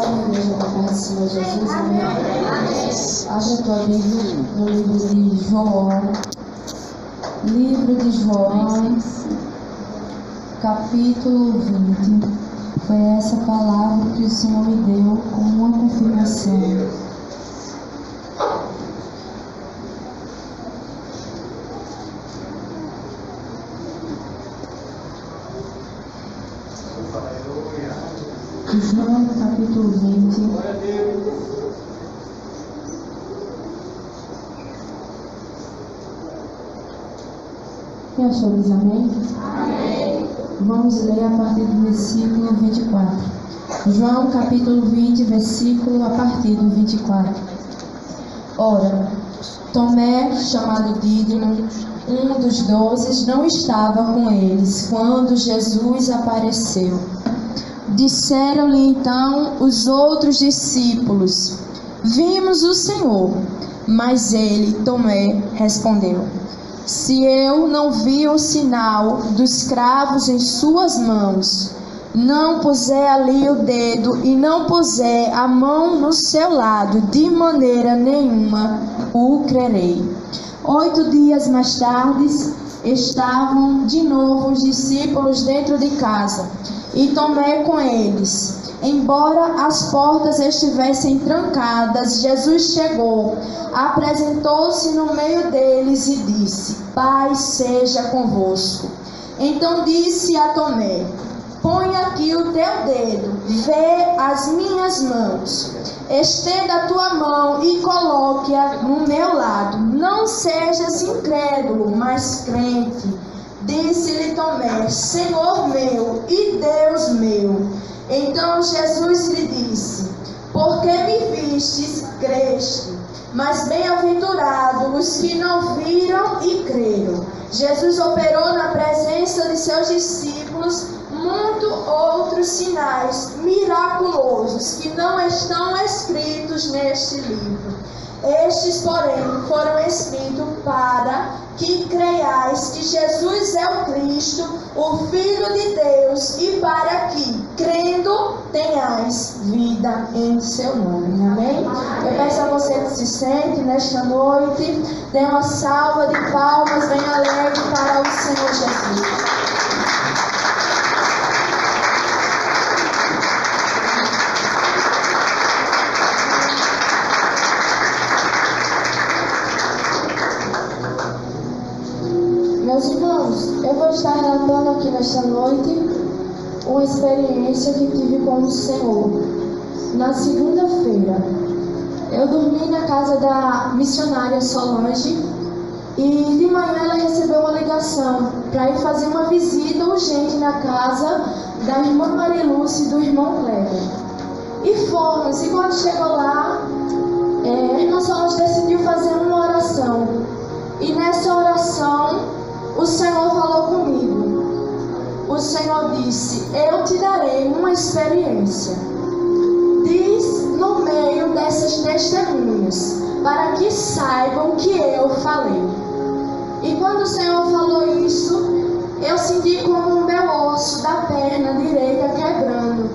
Igreja da Paz do Senhor Jesus, amém. Abre a tua Bíblia no livro de João. Livro de João, capítulo 20. Foi essa palavra que o Senhor me deu como uma confirmação. João, capítulo 20. Quem achou, diz amém? Amém. Vamos ler a partir do versículo 24. João, capítulo 20, versículo a partir do 24. Ora, Tomé, chamado Dídimo, um dos 12, não estava com eles quando Jesus apareceu. Disseram-lhe então os outros discípulos: Vimos o Senhor. Mas ele, Tomé, respondeu: Se eu não vi o sinal dos cravos em suas mãos, não puser ali o dedo e não puser a mão no seu lado, de maneira nenhuma o crerei. 8 dias mais tarde, estavam de novo os discípulos dentro de casa, e Tomé com eles. Embora as portas estivessem trancadas, Jesus chegou, apresentou-se no meio deles e disse: Paz seja convosco. Então disse a Tomé: Põe aqui o teu dedo, vê as minhas mãos. Estenda a tua mão e coloque-a no meu lado. Não sejas incrédulo, mas crente. Disse-lhe Tomé: Senhor meu e Deus meu. Então Jesus lhe disse: Porque me vistes, creste. Mas bem-aventurados os que não viram e creram. Jesus operou na presença de seus discípulos muitos outros sinais miraculosos que não estão escritos neste livro. Estes, porém, foram escritos para que creiais que Jesus é o Cristo, o Filho de Deus, e para que, crendo, tenhais vida em seu nome. Amém? Eu peço a você que se sente nesta noite, dê uma salva de palmas bem alegre para o Senhor Jesus. Meus irmãos, eu vou estar relatando aqui nesta noite uma experiência que tive com o Senhor. Na segunda-feira, eu dormi na casa da missionária Solange e de manhã ela recebeu uma ligação para ir fazer uma visita urgente na casa da irmã Marilúcia e do irmão Kleber. E fomos, e quando chegou lá, a irmã Solange decidiu fazer uma oração. E nessa oração, o Senhor falou comigo. O Senhor disse: Eu te darei uma experiência. Diz no meio dessas testemunhas, para que saibam que eu falei. E quando o Senhor falou isso, eu senti como o meu osso da perna direita quebrando.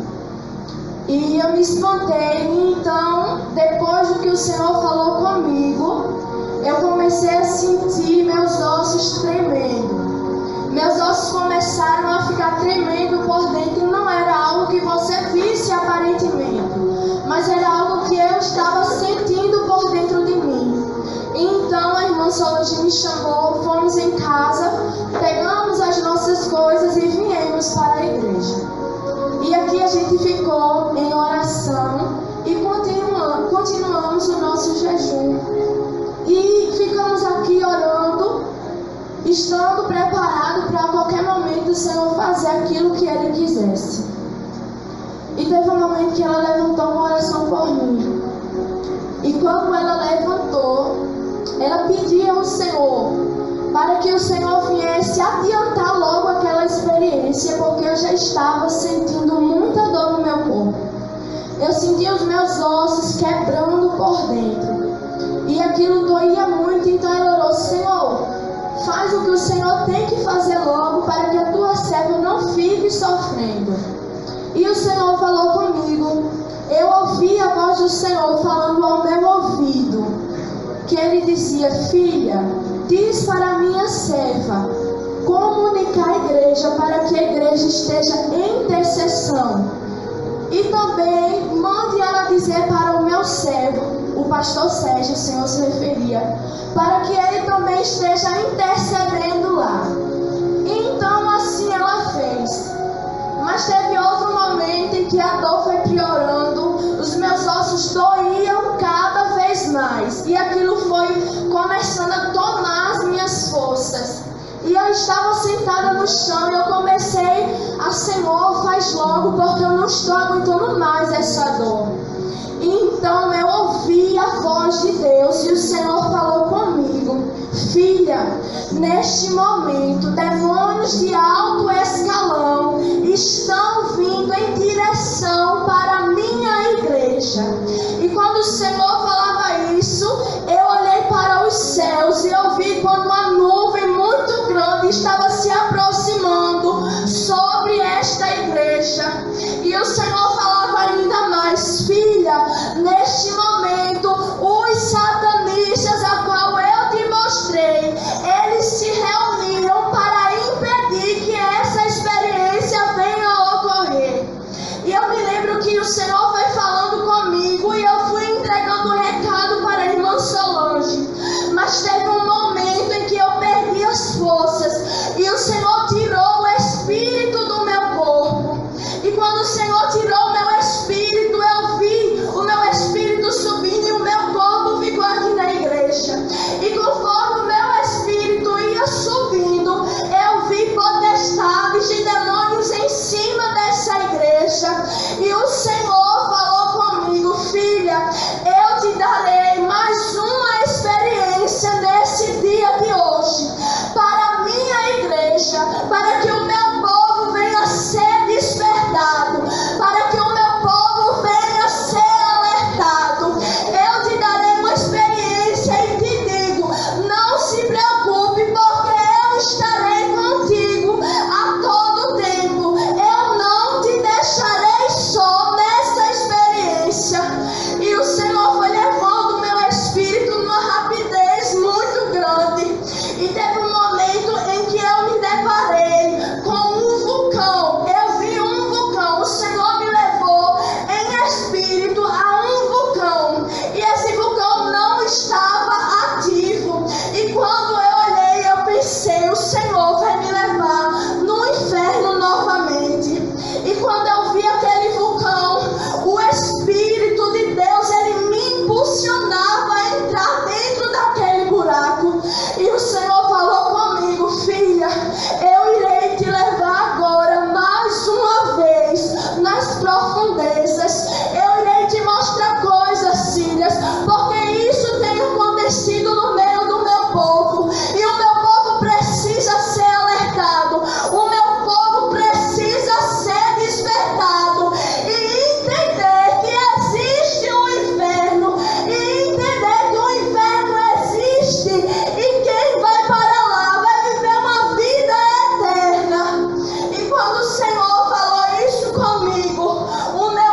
E eu me espantei. E então, depois do que o Senhor falou comigo, eu comecei a sentir meus ossos tremendo. Meus ossos começaram a ficar tremendo por dentro. Não era algo que você visse aparentemente, mas era algo que eu estava sentindo por dentro de mim. Então a irmã Solange me chamou, fomos em casa, pegamos as nossas coisas e viemos para a igreja. E aqui a gente ficou em oração e continuamos o nosso jejum. E ficamos aqui orando, estando preparado para a qualquer momento o Senhor fazer aquilo que Ele quisesse. E teve um momento que ela levantou uma oração por mim. E quando ela levantou, ela pediu ao Senhor para que o Senhor viesse adiantar logo aquela experiência, porque eu já estava sentindo muita dor no meu corpo. Eu sentia os meus ossos quebrando por dentro. E aquilo doía muito, então ela orou: Senhor, faz o que o Senhor tem que fazer logo para que a tua serva não fique sofrendo. E o Senhor falou comigo. Eu ouvi a voz do Senhor falando ao meu ouvido, que Ele dizia: filha, diz para a minha serva comunicar à igreja, para que a igreja esteja em intercessão. E também mande ela dizer para o meu servo, o pastor Sérgio, o Senhor se referia, para que ele também esteja intercedendo lá. Então assim ela fez. Mas teve outro momento em que a dor foi piorando, os meus ossos doíam cada vez mais, e aquilo foi começando a tomar as minhas forças. E eu estava sentada no chão e eu comecei a: Senhor, faz logo, porque eu não estou aguentando mais essa dor. E então eu ouvi a voz de Deus e o Senhor falou comigo: filha, neste momento, demônios de alto escalão estão vindo em direção para a minha igreja. E quando o Senhor falava isso, eu olhei para os céus e eu vi quando uma nuvem muito grande estava se aproximando sobre esta igreja. E o Senhor falava ainda mais: filha, neste momento, os satanistas a qual eu te mostrei, eles se reuniram para impedir que essa experiência venha a ocorrer. E eu me lembro que o Senhor foi falando comigo e eu fui entregando o recado para a irmã Solange. Mas teve um momento em que eu perdi as forças e o Senhor tirou o espírito do meu corpo. E quando o Senhor tirou o meu espírito, eu vi o meu espírito subindo e o meu corpo ficou aqui na igreja. E conforme o meu espírito ia subindo, eu vi potestades de demônios em cima dessa igreja. E o Senhor falou comigo: filha, eu te darei mais uma experiência nesse dia de hoje para a minha igreja, para que o meu povo venha a ser despertado, para que o meu povo venha a ser alertado. Eu te darei uma experiência e te digo: não se preocupe, porque eu estarei contigo a todo tempo. Eu não te deixarei só nessa experiência. E o Senhor foi levando o meu espírito numa rapidez muito grande. E teve um momento em que eu me deparei com um vulcão. Eu vi um vulcão. O Senhor me levou em espírito a um vulcão. E esse vulcão não estava ativo. E quando eu olhei, eu pensei: o Senhor vai me levar no inferno novamente. E quando eu vi aquele vulcão, o Espírito de Deus, ele me impulsionava a entrar dentro daquele buraco. E o Senhor falou comigo: filha, eu irei te levar agora mais uma vez nas profundezas. Eu irei te mostrar coisas, filhas, porque isso tem acontecido no meio do meu povo. E o meu povo precisa ser alertado. O meu povo precisa ser despertado e entender que existe um inferno, e entender que o inferno existe, e quem vai para lá vai viver uma vida eterna. E quando o Senhor falou isso comigo, o meu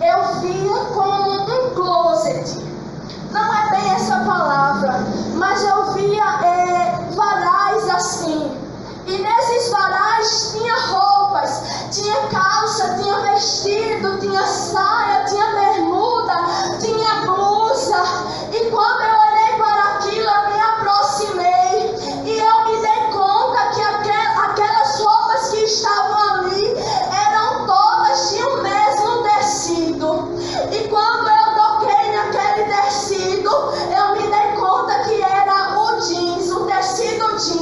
eu via como um closet. Não é bem essa palavra, mas eu via varais assim. E nesses varais tinha roupas, tinha calça, tinha vestido, tinha saia, tinha bermuda, tinha blusa. E quando eu olhei para aquilo, eu me aproximei e eu me dei conta que aquelas roupas que estavam ali eram todas de um mesmo tecido. E quando eu toquei naquele tecido, eu me dei conta que era o jeans, o tecido jeans.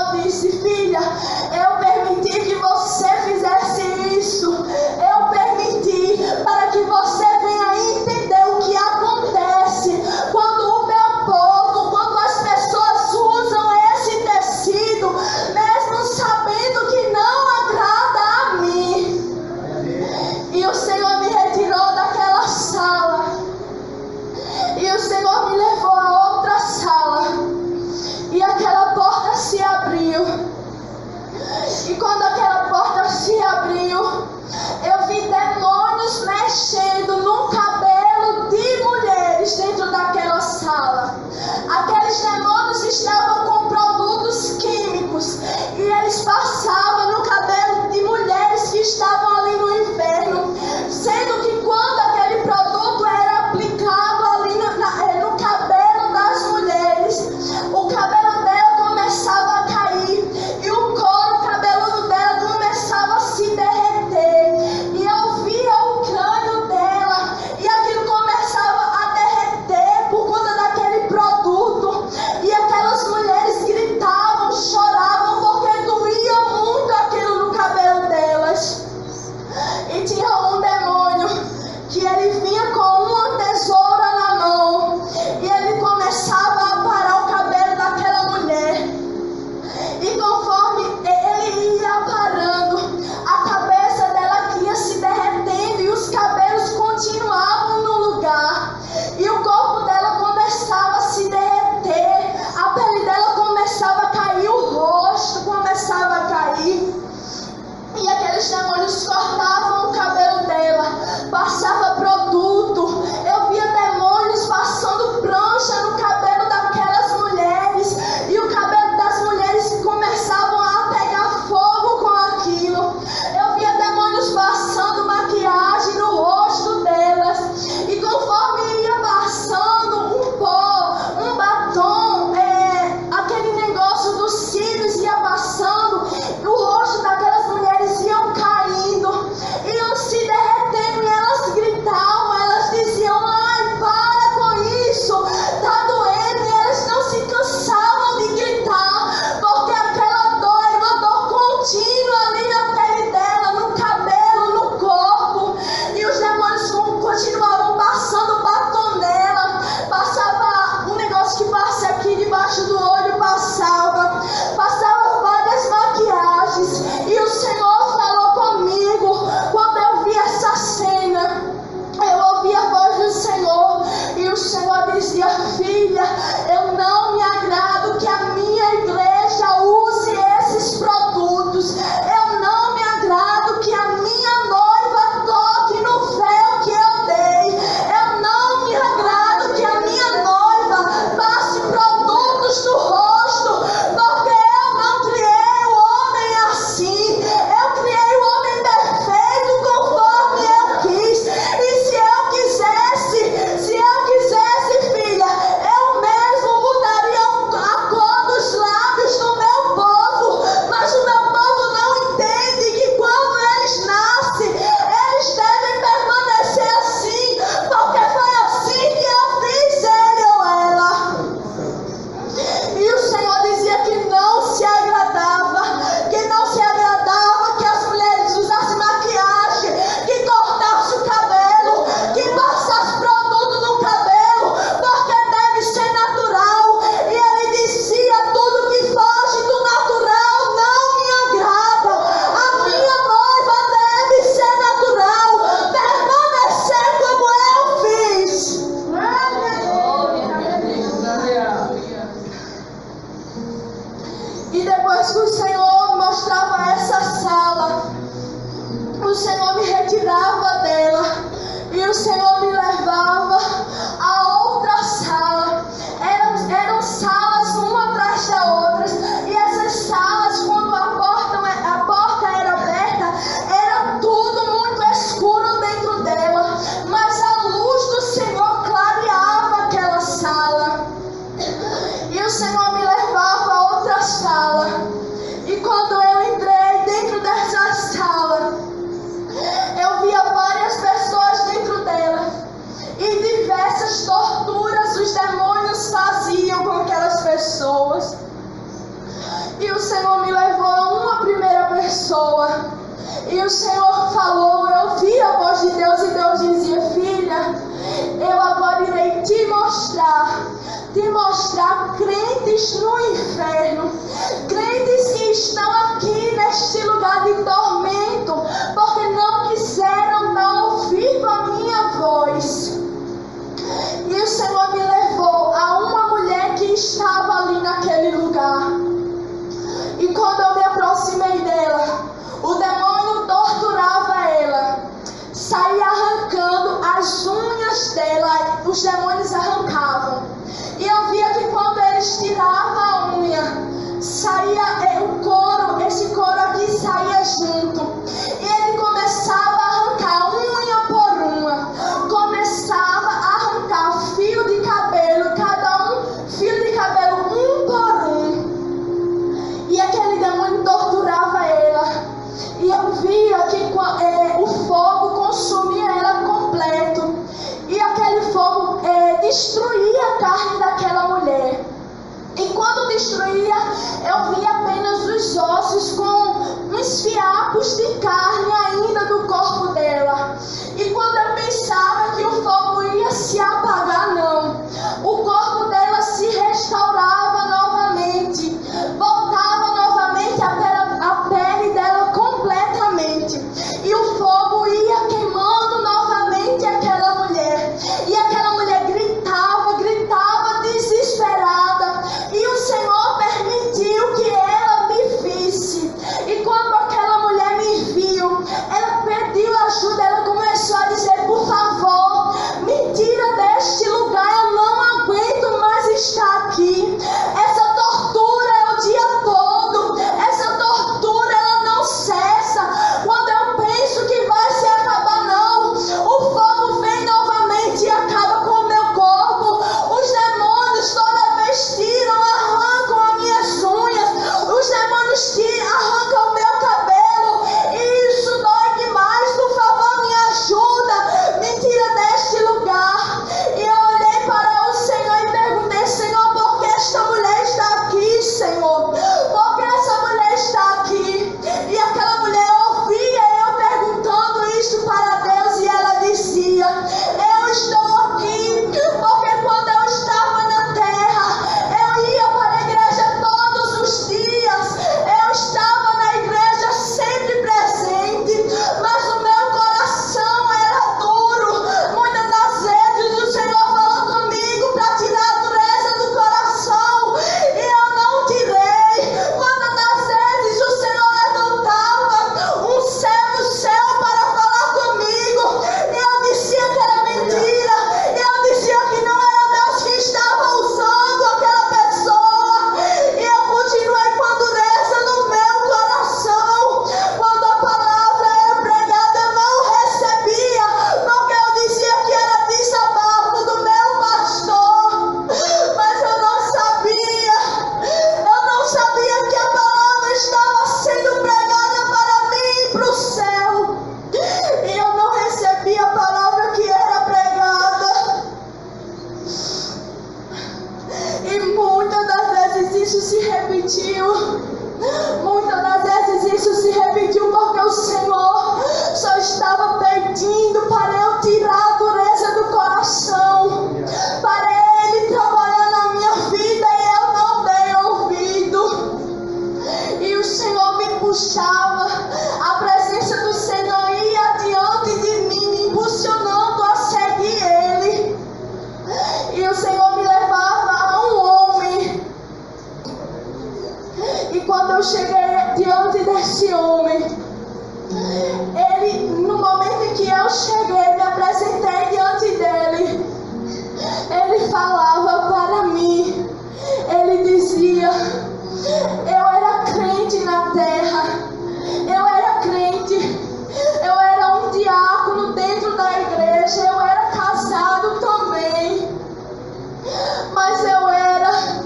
Senhor disse: filha, eu permiti que você fizesse isso. Eu permiti para que você venha entender o que acontece quando o meu povo, quando as pessoas usam esse tecido, mesmo sabendo que não agrada a mim. E o Senhor me retirou daquela sala. E o Senhor me levou a outra sala. E aquela porta se abriu. E quando aquela porta se abriu, eu vi demônios mexendo no cabelo de mulheres dentro daquela sala. Aqueles demônios estavam com produtos químicos e eles passavam no cabelo de mulheres que estavam ali no inferno, sendo que quando aquele produto era aplicado ali no cabelo das mulheres, o cabelo dela começava a cair e o couro cabeludo dela começava a se derreter. E eu via o crânio dela e aquilo começava a derreter por conta daquele produto. E aquelas mulheres gritavam, choravam, porque doía muito aquilo no cabelo delas. E tinha um demônio que ele vinha com uma tesoura na mão e ele começava a parar o cabelo daquela mulher. E conforme ele ia parando, a cabeça dela ia se derretendo e os cabelos continuavam no lugar. E o corpo dela começava a se derreter, a pele dela começava a cair, o rosto começava a cair. E aqueles demônios cortavam o cabelo dela, passava produto. Eu via demônios passando prancha no cabelo daquelas mulheres. E o cabelo das mulheres começavam a pegar fogo com aquilo. Eu via demônios passando maquiagem no rosto delas. E conforme ia passando um pó, um batom, aquele negócio dos cílios ia passando, o rosto daquelas mulheres iam caindo, iam se derretendo e elas gritavam, elas diziam: ai, para com isso, tá doendo. E elas não se cansavam de gritar, porque aquela dor era uma dor contínua ali na pele dela, no cabelo, no corpo. E os demônios continuavam passando batom nela, passava um negócio que passa aqui debaixo do olho, passava várias maquiagens. E o Senhor falou comigo quando eu vi essa cena. Eu ouvi a voz do Senhor e o Senhor dizia: filha, eu não me agrado que a minha igreja use esses produtos. Eu não me agrado que a minha noiva toque no véu que eu dei. Eu não me agrado que a minha noiva passe produtos no rosto, porque eu não criei o homem assim. Eu criei o homem perfeito conforme eu quis. E se eu quisesse, filha, eu mesmo mudaria a cor dos lábios do meu povo. Mas o meu povo não entende que quando eles nascem, eles devem permanecer assim, porque foi assim que eu fiz ele ou ela. E o Senhor dizia que não se agradava que as mulheres usassem maquiagem, que cortassem o cabelo, que passassem produto no cabelo, porque deve ser natural. E ele dizia: tudo que foge do natural não me agrada. A minha noiva deve ser natural, permanecer como eu fiz. E depois que o Senhor mostrava essa sala, o Senhor me retirava dela e o Senhor me levava a outra sala. Eram salas uma atrás da outra, e essas salas, quando a porta era aberta, era tudo muito escuro dentro dela, mas a luz do Senhor clareava aquela sala. E o Senhor me levava a outra sala. E quando eu entrei dentro dessa sala, eu via várias pessoas dentro dela. E diversas E o Senhor falou, eu ouvi a voz de Deus, e Deus dizia: filha, eu agora irei te mostrar crentes no inferno, crentes que estão aqui neste lugar de tormento, porque não quiseram dar ouvido à minha voz. E o Senhor me levou a uma mulher que estava ali naquele lugar. E quando eu me aproximei dela, o demônio torturava ela, saía arrancando as unhas dela, os demônios arrancavam. E eu via que quando eles tiravam a unha, saía o couro, esse couro aqui saía junto. E ele começava a arrancar unha por uma, começava a arrancar fio de cabelo, cada um, fio de cabelo um por um. E aquele demônio torturava ela. E eu via que o fogo consumia ela completo. E aquele fogo destruía a carne daquela mulher. E quando destruía, eu via apenas os ossos com uns fiapos de carne ainda do corpo dela. E quando eu pensava que o fogo ia se apagar, não. O corpo dela se restaurava novamente. Voltava novamente a pele dela completamente. E o fogo ia queimando novamente aquela mulher. E aquela mulher gritava desesperada. E o Senhor permitiu que ela me visse. E quando aquela mulher me viu, ela pediu ajuda. Ela começou a dizer: por favor, me tira deste lugar. Eu não aguento mais estar aqui. Essa tortura é o dia todo. Essa tortura, ela não cessa. Quando eu penso que vai se acabar, não. O fogo vem novamente e acaba com o meu corpo. Os demônios toda vez tiram, arrancam as minhas unhas. Os demônios tiram, arrancam o meu cabelo. E isso dói demais. Por favor, me ajuda. Me tira deste lugar. E eu olhei para o Senhor e perguntei: Senhor, por que esta mulher está aqui, Senhor? Por que essa mulher está aqui? E aquela mulher ouvia eu perguntando isso para Deus, e ela dizia: eu estou aqui porque quando eu estava na terra, eu ia para a igreja todos os dias. Eu estava na igreja sempre presente, mas o meu coração era duro. Muitas das vezes o Senhor falou comigo para tirar a dureza do coração, e eu não tirei. Quantas das vezes o Senhor levantava um céu do céu para falar comigo, e eu dizia que era mentira, e eu dizia que não era Deus que estava usando aquela pessoa, e eu continuei com a dureza no meu coração. Quando a palavra era pregada, eu não recebia, porque eu dizia que era desabafo do meu pastor. Mas eu não sabia que a palavra estava sendo pregada para mim e para o céu. E eu não recebi a palavra que era pregada. E muitas das vezes isso se repetiu. Muitas das vezes isso se repetiu porque o Senhor só estava pedindo para eu tirar a dureza do coração, para Ele trabalhar na minha vida, e eu não dei ouvido. E o Senhor me puxava, a presença do Senhor ia diante de mim, me impulsionando a seguir Ele. E o Senhor me levava a um homem. E quando eu cheguei diante desse homem, ele, no momento em que eu cheguei, me apresentei diante dele, ele falava para mim, ele dizia: eu era crente na terra, eu era crente, eu era um diácono dentro da igreja, eu era casado também, mas eu era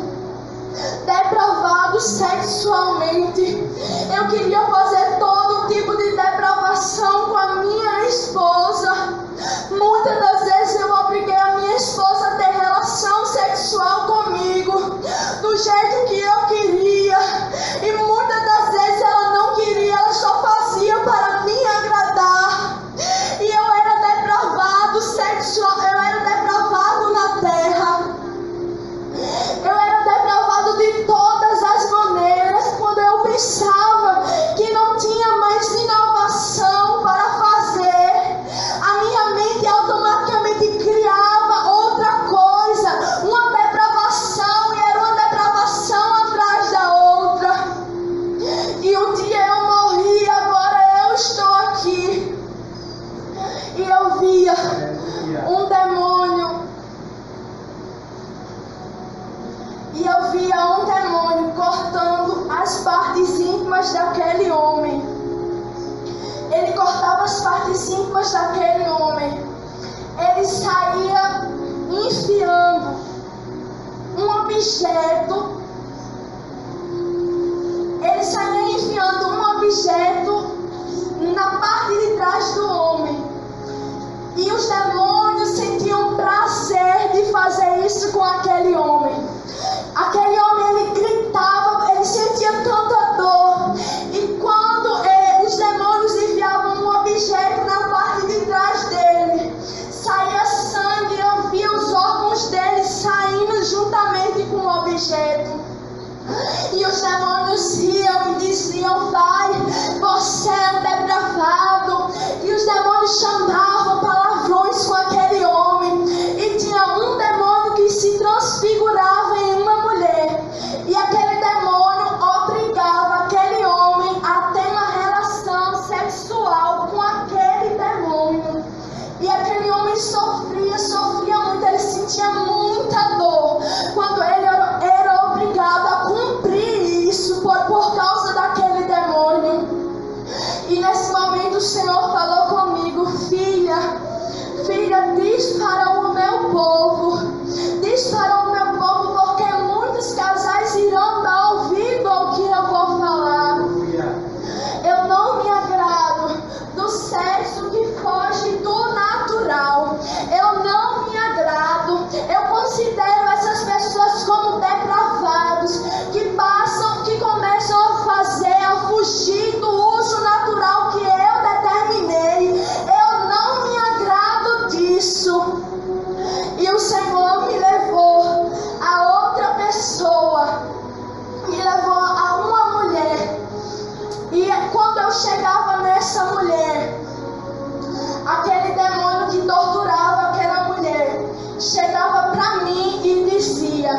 depravado sexualmente. Eu queria fazer todo tipo de depravação com a minha esposa. Muitas das vezes eu obriguei a minha esposa a ter relação sexual comigo do jeito que eu queria, e muitas das vezes ela não queria, ela só fazia para me partes íntimas daquele homem, ele saía enfiando um objeto. Ele saía enfiando um objeto na parte de trás do homem. E os demônios sentiam prazer de fazer isso com aquele homem. Aquele homem, ele gritava, ele sentia tanta dor. E quando os demônios enfiavam um objeto na parte de trás dele, saía sangue, eu via os órgãos dele saindo juntamente com o objeto. E os demônios riam e diziam: vai, você é um depravado. E os demônios chamavam palavrões com aquele homem. E tinha um demônio que se transfigurava em uma mulher. E aquele demônio obrigava aquele homem a ter uma relação sexual com aquele demônio. E aquele homem sofria muito, ele sentia muita dor quando ele era obrigado a cumprir isso por causa daquele demônio. E nesse momento o Senhor falou comigo: filha, diz para o meu povo, porque muitos casais irão dar ouvido ao que eu vou falar. Eu não me agrado do sexo que foge do natural. Eu não me agrado. Eu considero essas pessoas como depravados, que começam a fugir do uso natural que eu determinei. Eu não me agrado disso. E o Senhor me levou a outra pessoa, me levou a uma mulher. E quando eu chegava nessa mulher, aquele demônio que torturava aquela mulher chegava para mim e dizia: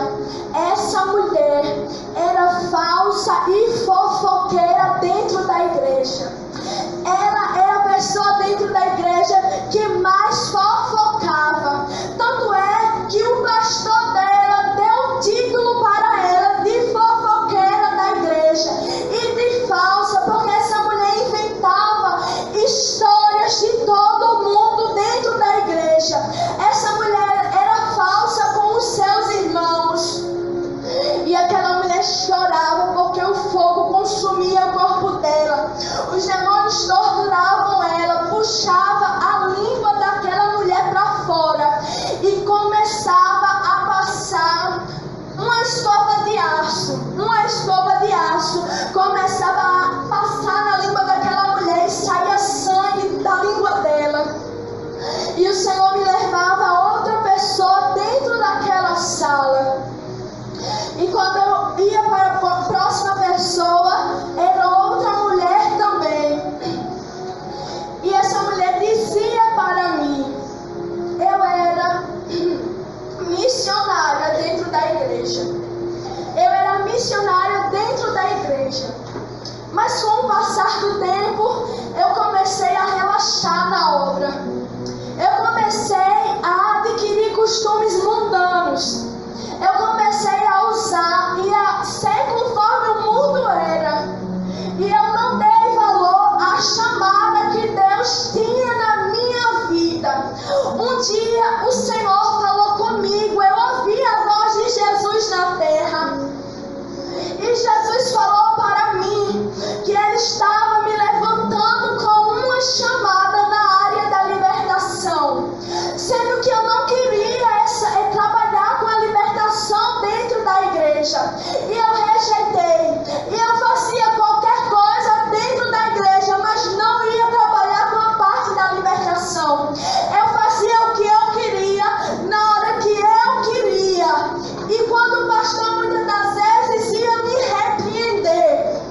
essa mulher era falsa e fofoqueira dentro da igreja. Ela é a pessoa dentro da igreja que mais fofocava. Tanto é que o pastor dela deu título para ela de fofoqueira da igreja e de falsa, porque essa mulher inventava histórias de todo mundo dentro da igreja. Essa mulher era falsa com os seus irmãos. E aquela mulher chorava porque o fogo consumia o corpo dela. Os demônios torturavam ela, puxava a língua daquela mulher para fora e começava a passar uma escova de aço, começava a passar na língua daquela mulher e saía sangue da língua dela. E o Senhor me levava a outra pessoa dentro daquela sala. E quando eu ia para a próxima pessoa, era outra mulher também. E essa mulher dizia para mim: eu era missionária dentro da igreja. Mas com o passar do tempo, eu comecei a relaxar na obra. Eu comecei a adquirir costumes mundanos. Eu comecei a usar e a ser conforme o mundo era. E eu não dei valor à chamada que Deus tinha na minha vida. Um dia o Senhor falou comigo, eu ouvi a voz de Jesus na terra. E Jesus falou para mim que Ele estava me levantando com uma chamada na área da libertação. Sendo que eu não queria trabalhar com a libertação dentro da igreja. E eu rejeitei. E eu fazia qualquer coisa dentro da igreja, mas não ia trabalhar com a parte da libertação. Eu fazia o que eu queria, na hora que eu queria. E quando o pastor muitas das vezes ia me repreender,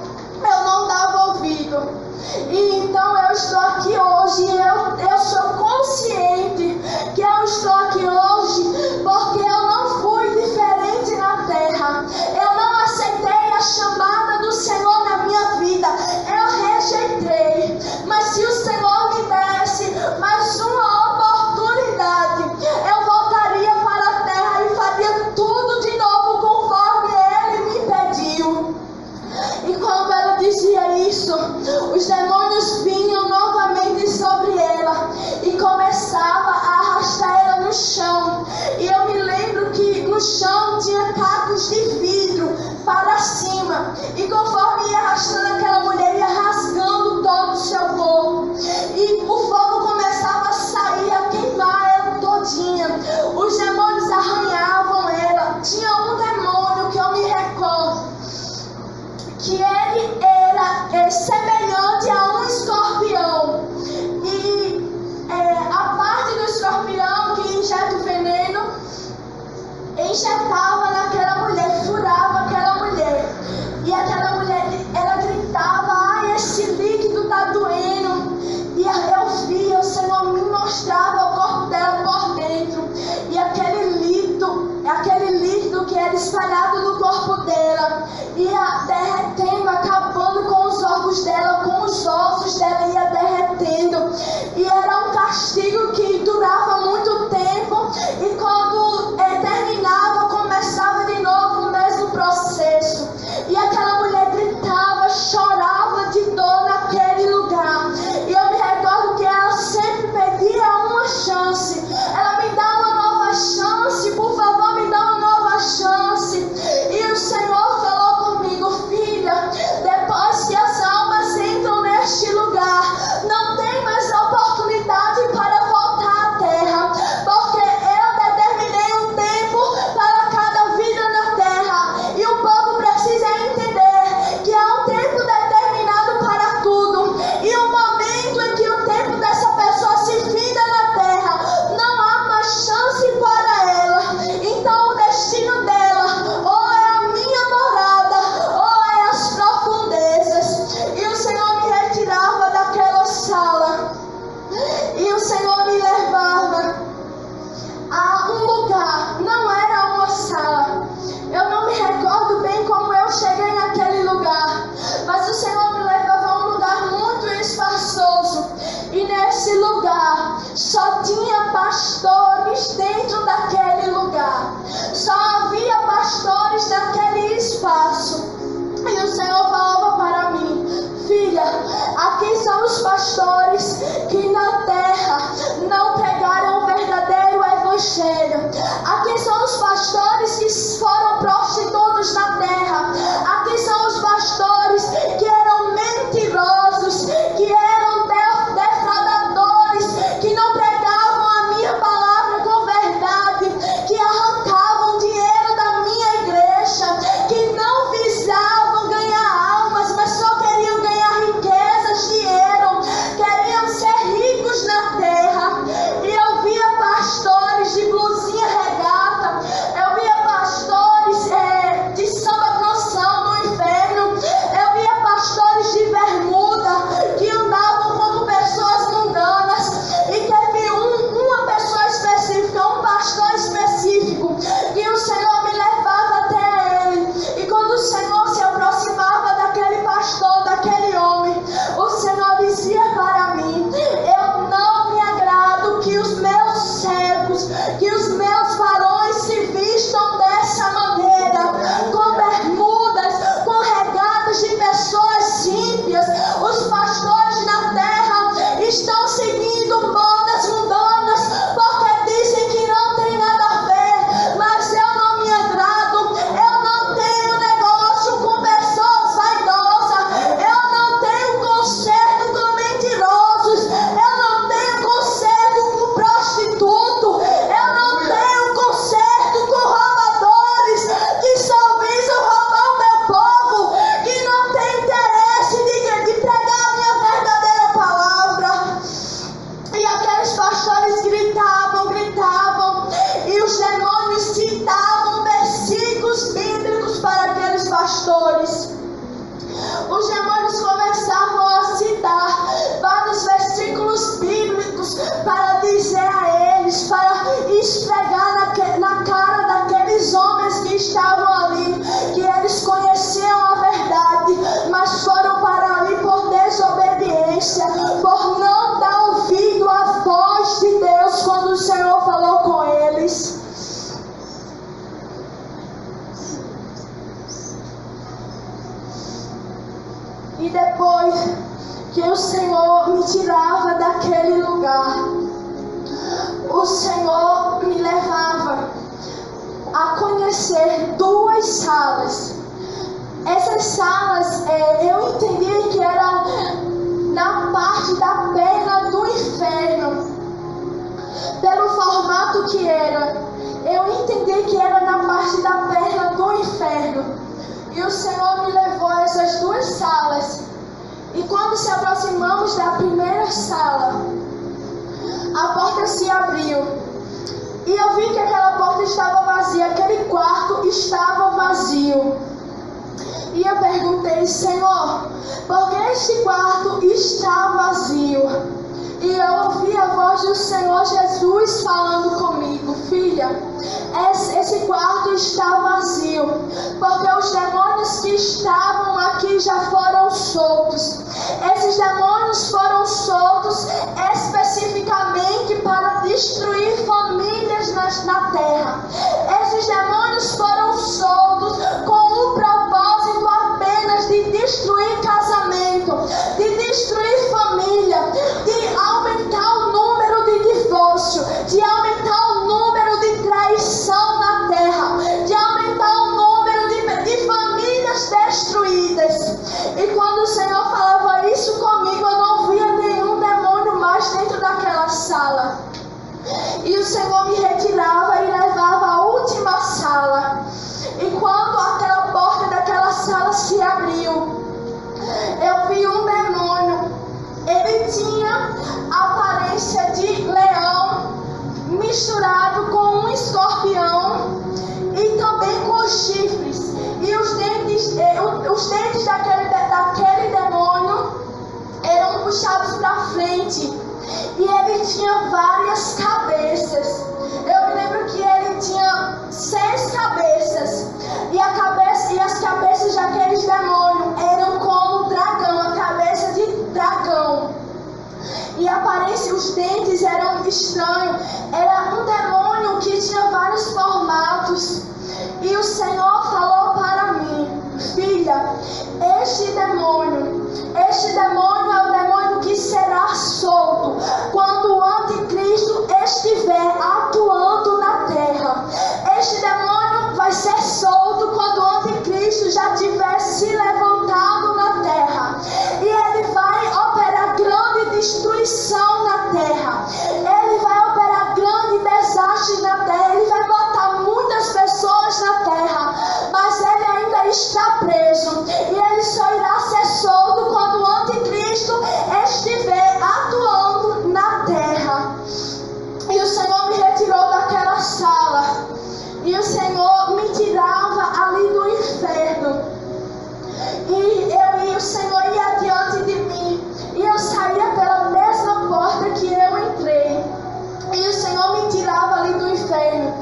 eu não dava ouvido. E então eu estou aqui hoje, eu sou consciente que eu estou aqui hoje porque eu não fui diferente na terra. Eu não aceitei a chamada do Senhor na minha vida. Eu rejeitei. Mas se o Senhor me desse mais uma oportunidade, eu voltaria para a terra e faria tudo de novo conforme Ele me pediu. E quando ela dizia isso, os demônios vinham novamente sobre E conforme ia arrastando aquela mulher, ia rasgando todo o seu corpo. E o fogo começava a sair, a queimar ela todinha. Os demônios arranhavam ela. Tinha um demônio que eu me recordo, que ele era semelhante a um escorpião. E a parte do escorpião que injeta o veneno, injetava naquela mulher, furava aquela mulher. E aquela mulher, ela gritava: ai, esse líquido está doendo. E eu via, o Senhor me mostrava o corpo dela por dentro. E aquele líquido que era espalhado no corpo dela ia derretendo, acabando com os órgãos dela, com os ossos dela, ia derretendo. E era um castigo que durava muito tempo. E quando terminava, começava de novo o mesmo processo. E aquela mulher gritava, chorava de dor naquele lugar. E eu me recordo que ela sempre pedia uma chance. Ela me dá uma nova chance, por favor, me dá uma nova chance. E o Senhor falou comigo: filha, depois que as almas entram neste lugar, não tem mais oportunidade para voltar à terra, porque eu determinei um tempo para cada vida na terra. E o povo precisa entender que há um tempo determinado para tudo. E o momento em que o tempo dessa pessoa se finda na terra, não há mais chance para ela. Então o destino dela ou é a minha morada ou é as profundezas. E o Senhor me retirava daquela sala. E o Senhor me levava a um lugar. Não era uma sala. Eu não me recordo bem como eu cheguei naquele lugar. Mas o Senhor me levava a um lugar muito espaçoso. E nesse lugar só tinha pastores dentro daquele lugar. Só havia pastores naquele espaço. E o Senhor falava para mim: filha, aqui são os pastores que na terra não pregaram o verdadeiro evangelho. Aqui são os pastores que foram prostitutos na terra. Aqui são os pastores que eram mentirosos, que eram defraudadores, que não pregavam a minha palavra com verdade, que arrancavam dinheiro da minha igreja, que não visavam ganhar almas, mas só queriam ganhar riquezas, dinheiro, queriam ser ricos na terra. E eu via pastores de blusinha regata, eu via pastores de samba canção no inferno, eu via pastores de bermuda que andavam como pessoas mundanas. E teve uma pessoa específica, um pastor específico, que o Senhor me levava até ele. E quando o Senhor se aproximava daquele pastor, daquele homem, o Senhor dizia para mim: eu não me agrado que os meus servos, que os meus varões se vistam dessa maneira, com bermudas, com regatas de pessoas ímpias. Os pastores na terra estão seguindo modas mundanas, porque dizem que não tem nada a ver. Mas eu não me agrado. Eu não tenho negócio com pessoas vaidosas. Eu não tenho conserto com mentirosos. Eu não tenho conserto com prostituto. Eu não tenho conserto com roubadores que só visam roubar o meu povo, que não tem interesse de pregar a minha verdadeira palavra. E aqueles pastores gritavam, e os demônios citavam versículos bíblicos para aqueles pastores. Os demônios começavam a citar vários versículos bíblicos para dizer a eles, para esfregar na cara daqueles homens que estavam ali, que eles conheciam a verdade, mas foram para ali por desobediência, por não dar ouvido à voz de Deus quando o Senhor falou com eles. E depois que o Senhor me tirava daquele lugar, o Senhor me levava a conhecer duas salas Essas salas, eu entendi que eram na parte da perna do inferno, pelo formato que era. Eu entendi que era na parte da perna do inferno. E o Senhor me levou a essas duas salas. E quando se aproximamos da primeira sala, a porta se abriu. E eu vi que aquela porta estava vazia, aquele quarto estava vazio. E eu perguntei: Senhor, por que este quarto está vazio? E eu ouvi a voz do Senhor Jesus falando comigo: filha, esse quarto está vazio, porque os demônios que estavam aqui já foram soltos. Esses demônios foram soltos especificamente para destruir famílias na terra. Esses demônios foram soltos com o propósito apenas de destruir casamento, de destruir família, de aumentar o número de divórcio, de aumentar o número de traição na terra, de aumentar o número de famílias destruídas. E quando o Senhor falava isso comigo, eu não via nenhum demônio mais dentro daquela sala. E o Senhor me retirava e levava à última sala. E quando aquela porta daquela sala se abriu, eu vi um demônio. Ele tinha a aparência de leão misturado com um escorpião e também com chifres. E os dentes daquele demônio eram puxados para frente. E ele tinha várias cabeças. Eu me lembro que ele tinha 6 cabeças. E as cabeças daqueles demônios eram como dragão, a cabeça de dragão. E a aparência, os dentes eram estranhos. Era um demônio que tinha vários formatos. E o Senhor falou para mim: filha, este demônio é o demônio que será solto quando o anticristo estiver atuando na terra. Este demônio vai ser solto quando o anticristo já tiver se levantado na terra. E ele vai operar grande destruição na terra. Ele vai operar grande desastre na terra. Ele vai botar muitas pessoas na terra. Mas ele ainda está preso. E ele só irá ser solto quando o anticristo estiver atuando na terra. E o Senhor me retirou daquela sala. E o Senhor me tirava ali do inferno. E o Senhor ia diante de mim. E eu saía pela mesma porta que eu entrei. E o Senhor me tirava ali do inferno.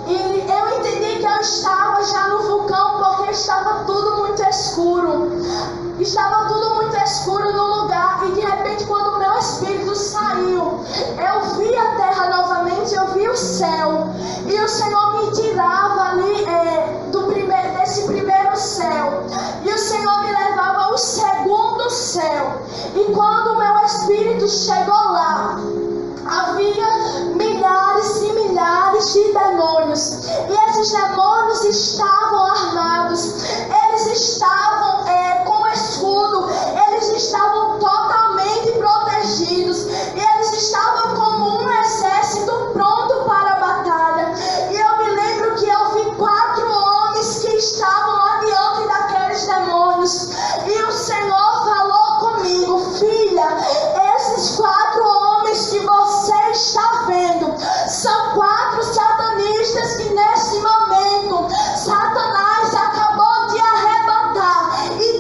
E eu entendi que eu estava já no vulcão, porque estava tudo muito escuro. Estava tudo muito escuro no lugar. E de repente, quando o meu espírito saiu, eu vi a terra novamente, eu vi o céu. E o Senhor me tirava ali desse primeiro céu. E o Senhor me levava ao segundo céu. E quando o meu espírito chegou lá, havia milhares e milhares de demônios. E esses demônios estavam armados. Eles estavam com escudo. Eles estavam totalmente protegidos. E eles estavam como um exército pronto para a batalha. E eu me lembro que eu vi 4 homens que estavam lá diante daqueles demônios. E o Senhor falou comigo: filha, esses 4 homens que você está vendo são 4 satanistas que nesse momento Satanás acabou de arrebatar e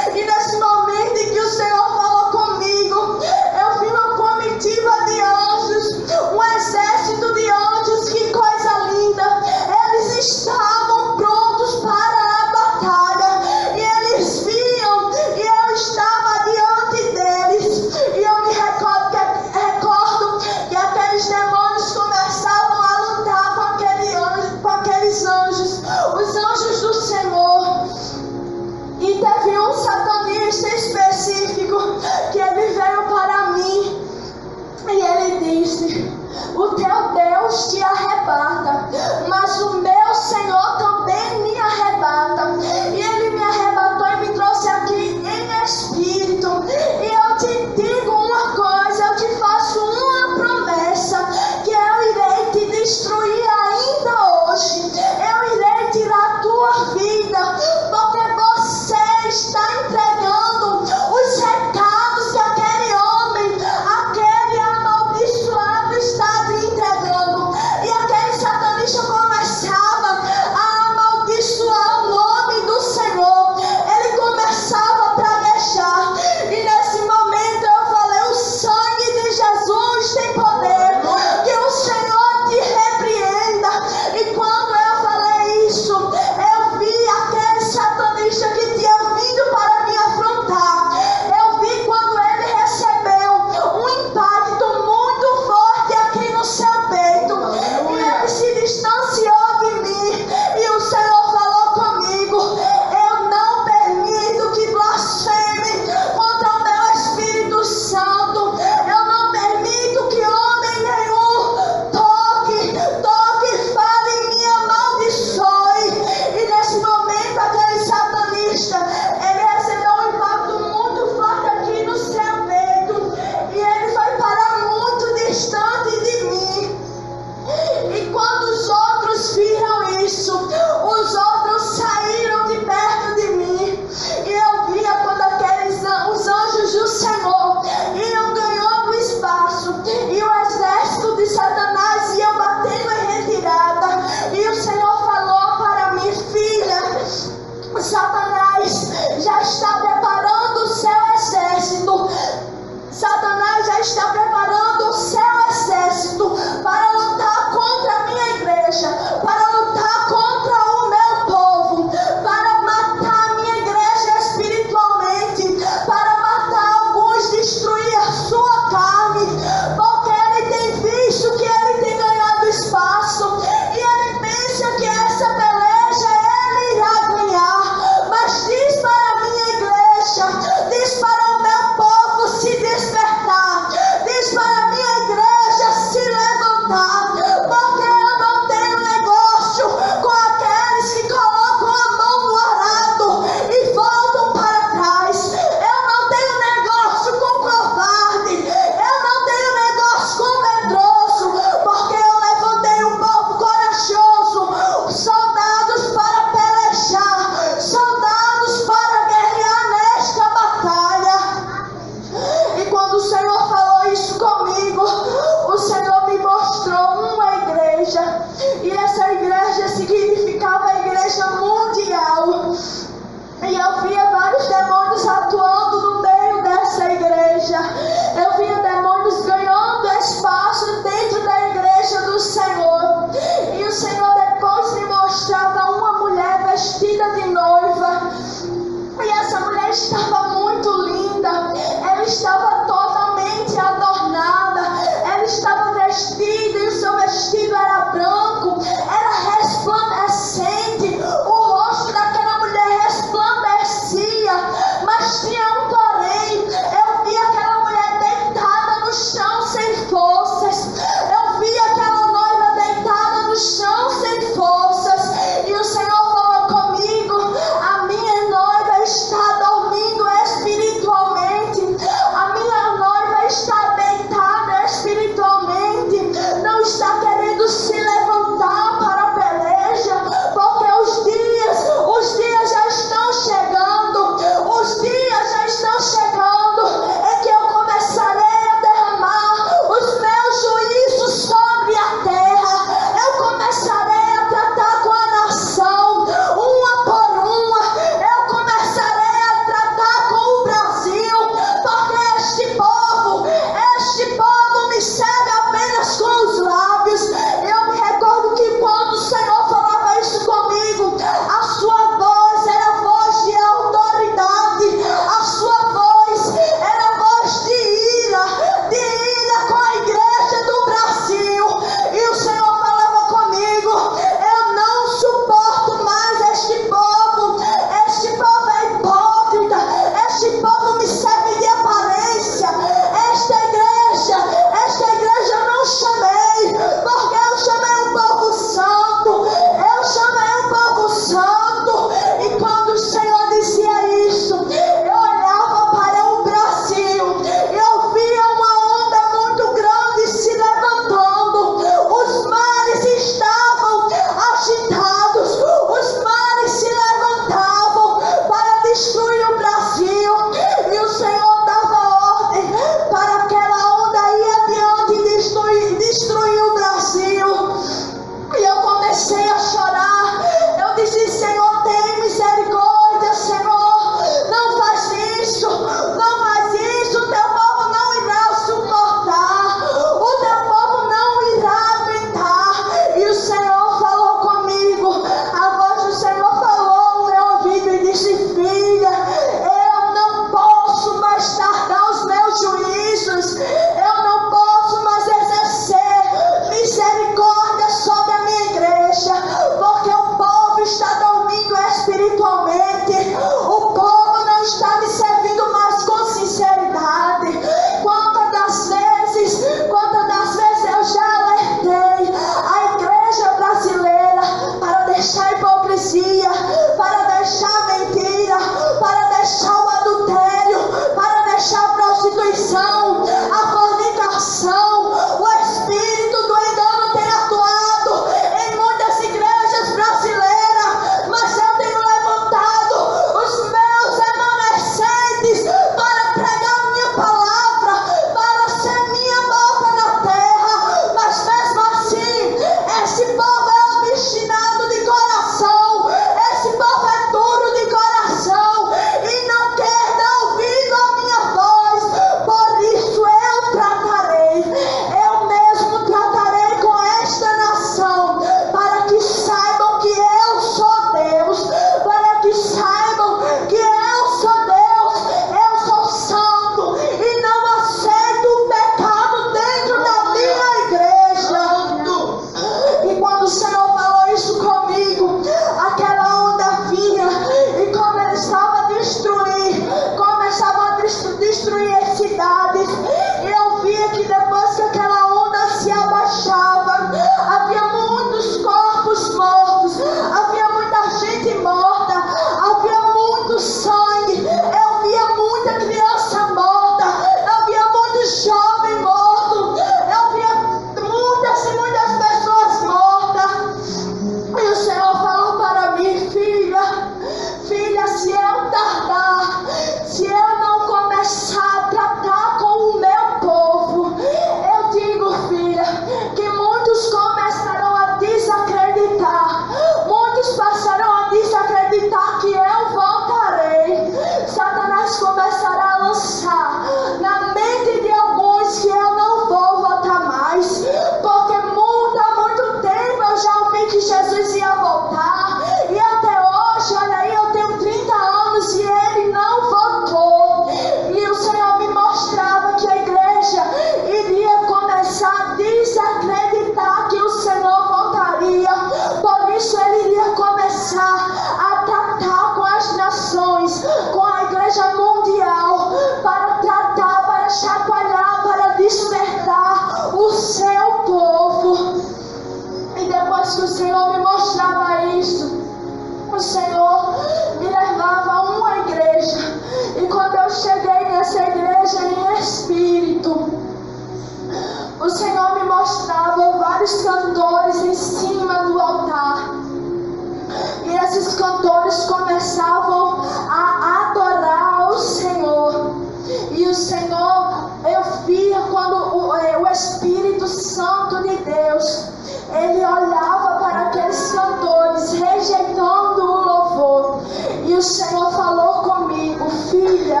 Santo de Deus, ele olhava para aqueles cantores, rejeitando o louvor. E o Senhor falou comigo: filha,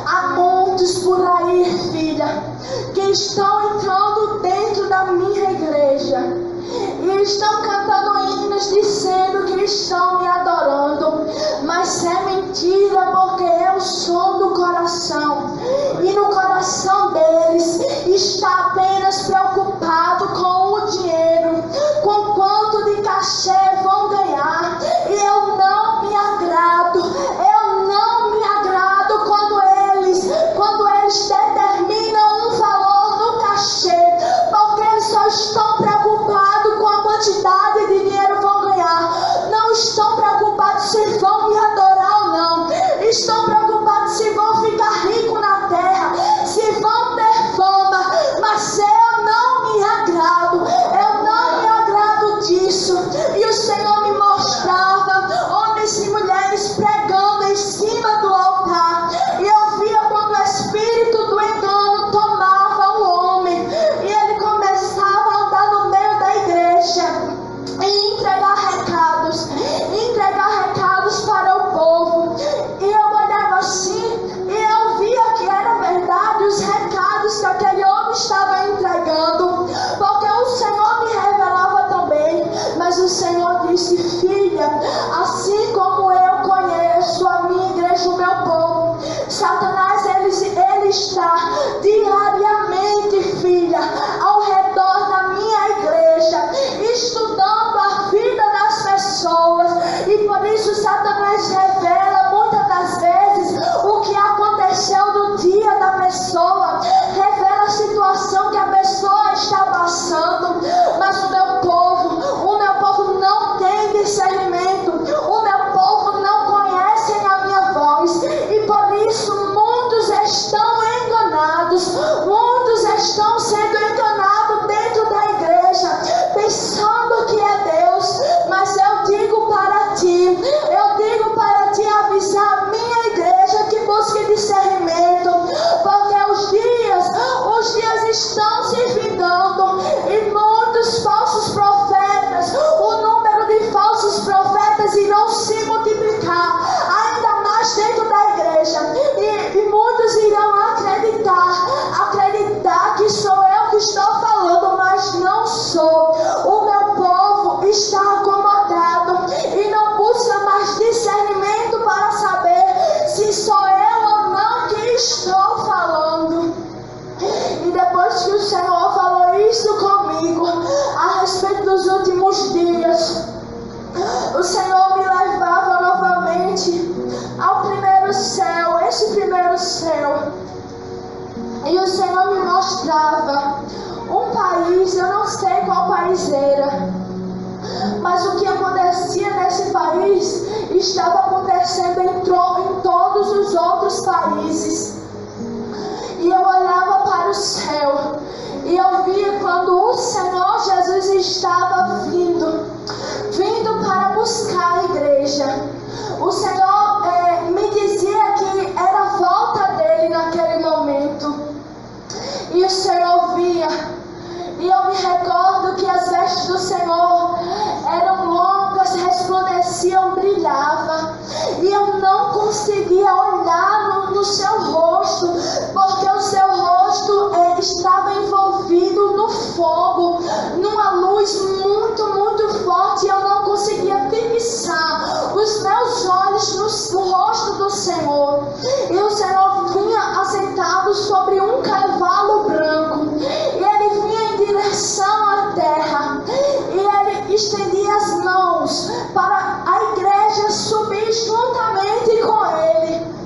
há muitos por aí, filha, que estão entrando dentro da minha igreja e estão cantando hinos dizendo que estão me adorando, mas é mentira, porque eu sou do coração, e no coração deles está apenas preocupado com o dinheiro, com quanto de cachê vão ganhar. E eu não me agrado quando eles determinam um valor no cachê, porque eles só estão preocupados com a quantidade de dinheiro que vão ganhar. Não estão preocupados se vão me adorar ou não. Estão preocupados se vão ficar ricos na terra, se vão ter fama. Mas eu não me agrado disso. E o Senhor me mostrava homens e mulheres pregando em cima do altar, e eu via quando o espírito do engano tomava o homem e ele começava a andar no meio da igreja e entregar recados para o povo. E eu olhava assim e eu via que era verdade os recados que aquele homem estava entregando, porque o Senhor me revelava também. Mas o Senhor disse: filha, assim como eu conheço a minha igreja, o meu povo, Satanás ele está diariamente, filha, ao redor da minha igreja, estudando a vida das pessoas. E por isso Satanás revela muitas das vezes o que aconteceu no dia da pessoa, revela a situação que a pessoa está passando. Mas o meu povo não tem discernimento, o meu povo não conhece a minha voz, e por isso muitos estão enganados, muitos estão sendo enganados dentro da igreja, pensando que é Deus. Mas eu digo para ti avisar a minha igreja que busque discernimento, porque os dias estão se findando, e muitos falsos profetas, o número de falsos profetas irão se multiplicar ainda mais dentro da igreja, e muitos irão acreditar que sou eu que estou falando, mas não sou. O meu povo está acomodado e não busca mais discernimento para saber se sou eu ou não que estou falando. E depois que o Senhor falou isso comigo a respeito dos últimos dias, o Senhor me levava novamente ao primeiro céu, esse primeiro céu. E o Senhor me mostrava um país, eu não sei qual país era, mas o que acontecia nesse país estava acontecendo em todos os outros países. E eu olhava para o céu e eu via quando o Senhor Jesus estava vindo para buscar a igreja. O Senhor me dizia que era a volta dele naquele momento. E o Senhor via, e eu me recordo que as vestes do Senhor eram longas, resplandeciam, brilhavam, e eu não conseguia olhar no seu rosto, porque o seu rosto estava envolvido no fogo, numa luz muito, muito forte, e eu não conseguia fixar os meus olhos no rosto do Senhor. E o Senhor vinha assentado sobre um cavalo branco, e ele vinha em direção à terra, e ele estendia as mãos para a igreja subir juntamente com ele.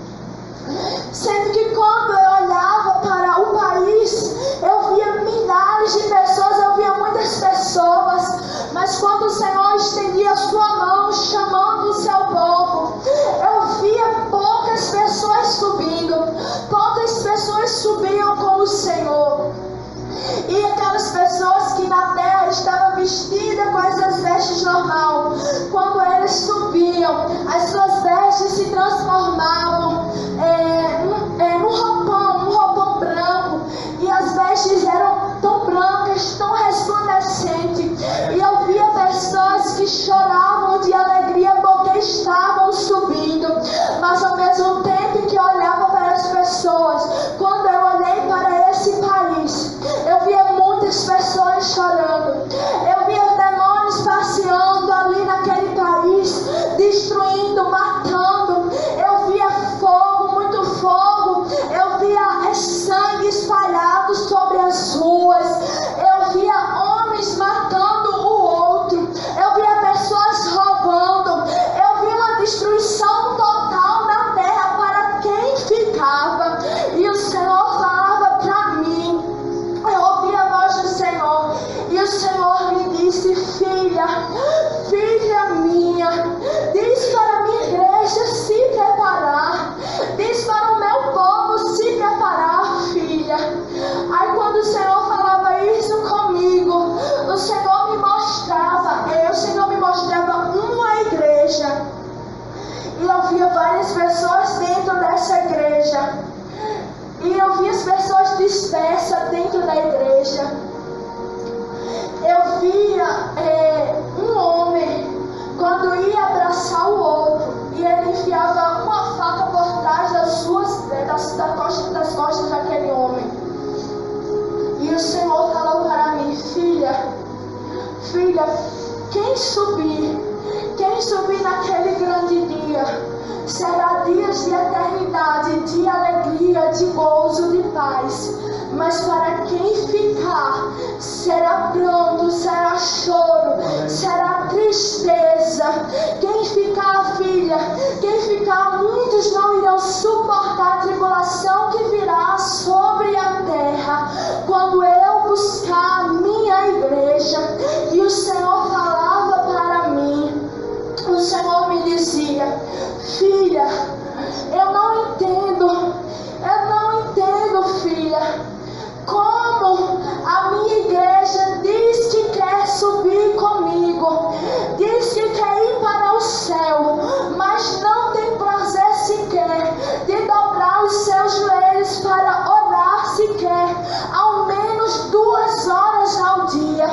Sendo que quando eu olhava para o país, eu via milhares de pessoas, eu via muitas pessoas, mas quando o Senhor estendia a sua mão chamando o seu povo, eu via poucas pessoas subiam com o Senhor. E aquelas pessoas que na terra estavam vestidas com essas vestes normal, quando eles subiam, as suas vestes se transformavam num roupão branco, e as vestes eram tão brancas estava, e o Senhor falava para mim. Eu ouvi a voz do Senhor, e o Senhor me disse: filha, filha minha, diz para a minha igreja se preparar, diz para o meu povo se preparar, filha. Aí quando o Senhor falava isso comigo, o Senhor me mostrava uma igreja, e eu via várias pessoas dentro dessa igreja, e eu via as pessoas dispersas dentro da igreja. Eu via um homem, quando ia abraçar o outro, e ele enfiava uma faca por trás das costas daquele homem. E o Senhor falou para mim: filha, quem subir naquele grande dia, será dias de eternidade, de alegria, de gozo, de paz. Mas para quem ficar, será pranto, será choro, será tristeza. Quem ficar, filha, quem ficar, muitos não irão suportar a tribulação que virá sobre a terra, quando eu buscar a minha igreja. E o Senhor falava para mim, o Senhor me dizia: filha, eu não entendo, filha, como a minha igreja diz que quer subir comigo, diz que quer ir para o céu, mas não tem prazer sequer de dobrar os seus joelhos para orar sequer, ao menos 2 horas ao dia.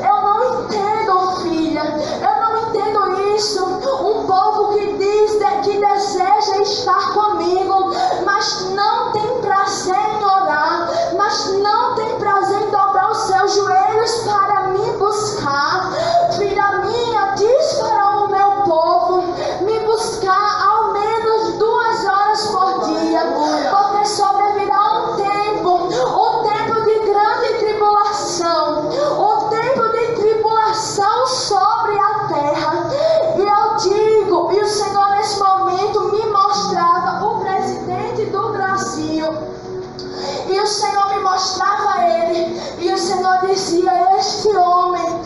Eu não entendo, filha, eu não entendo isso. Um povo que diz que deseja estar comigo, mas não tem prazer em orar, mas não tem prazer em dobrar os seus joelhos para me buscar. Filha minha, diz para o meu povo me buscar ao menos 2 horas por dia, porque sobrevirá um tempo de grande tribulação, um tempo de tribulação sobre a terra. E eu digo, e o Senhor nesse momento me mostrava o presidente do Brasil, e o Senhor me mostrava ele, e o Senhor dizia: este homem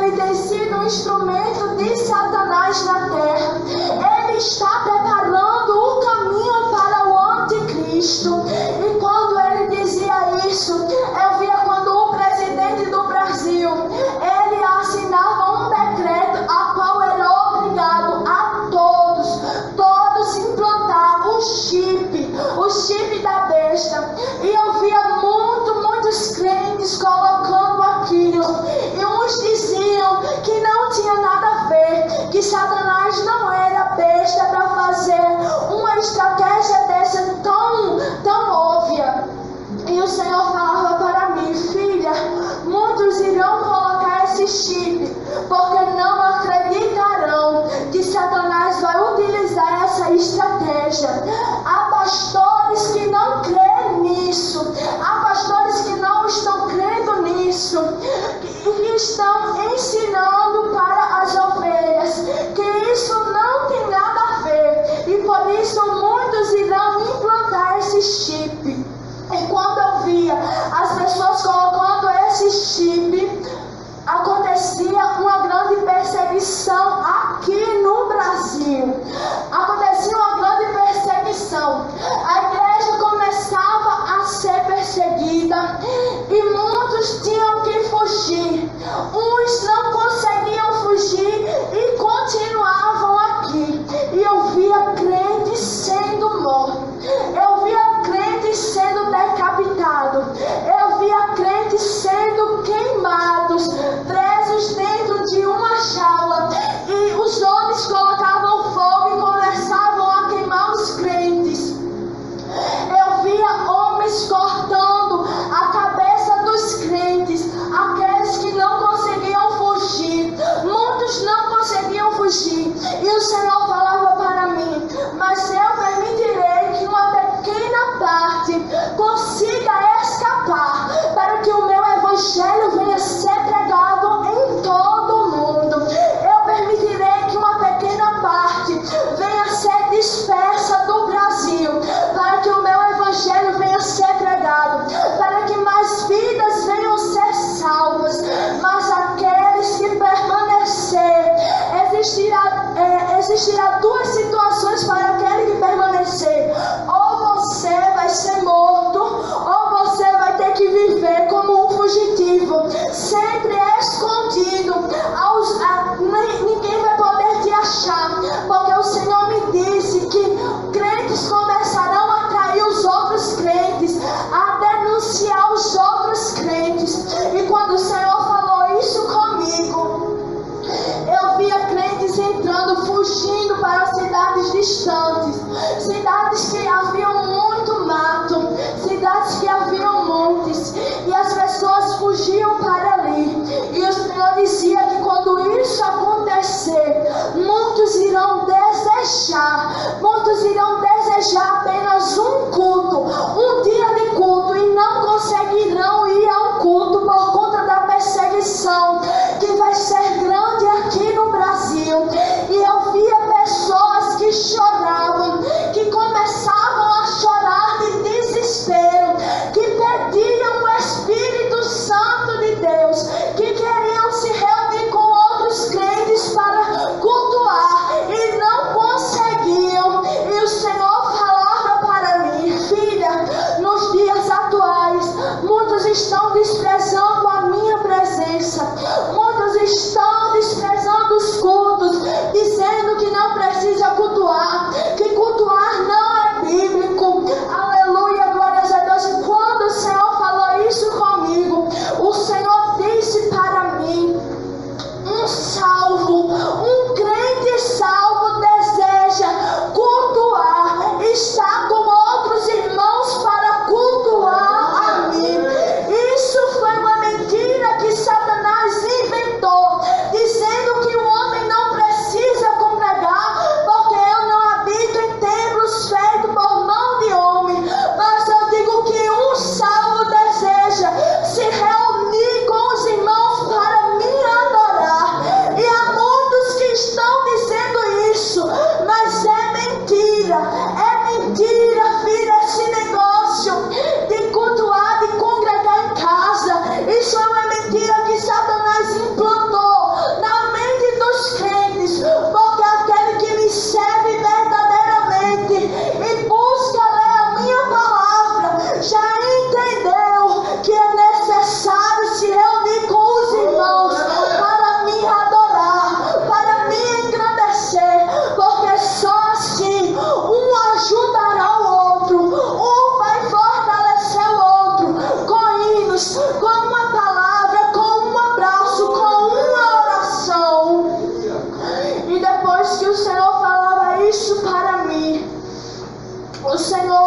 ele tem sido um instrumento de Satanás na terra, ele está preparando o caminho para o anticristo. E quando ele dizia isso, eu via quando o presidente do Brasil, ele assinava um decreto a qual era obrigado a todos implantar o chip da besta. E eu via muitos crentes colocando aquilo, e uns diziam que não tinha nada a ver, que Satanás não era besta para fazer uma estratégia dessa tão óbvia. E o Senhor falava para mim: filha, muitos irão colocar esse chip, porque não acreditarão que Satanás vai utilizar essa estratégia. Há pastores que não creem nisso, há pastores que não estão crendo nisso, que estão ensinando para as ovelhas que isso não tem nada a ver, e por isso muitos irão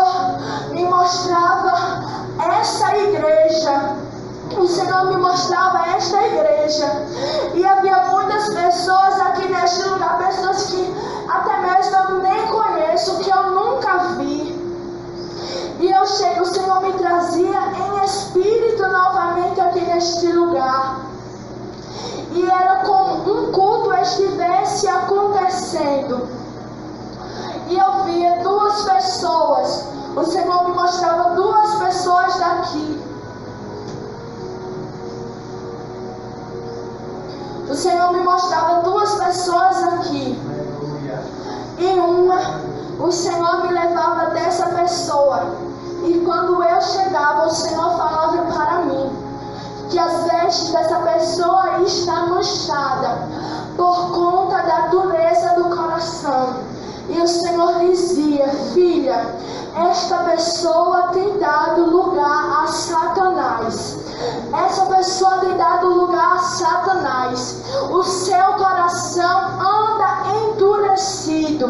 Senhor me mostrava essa igreja. O Senhor me mostrava esta igreja. E havia muitas pessoas aqui neste lugar, pessoas que até mesmo eu nem conheço, que eu nunca vi. E eu chego, o Senhor me trazia em espírito novamente aqui neste lugar. E era como um culto estivesse acontecendo. E eu via duas pessoas. O Senhor me mostrava duas pessoas daqui. O Senhor me mostrava duas pessoas aqui. E uma, o Senhor me levava dessa pessoa. E quando eu chegava, o Senhor falava para mim que as vestes dessa pessoa está manchada por conta da dureza do coração. E o Senhor dizia: filha, esta pessoa tem dado lugar a Satanás. Essa pessoa tem dado lugar a Satanás. O seu coração anda endurecido.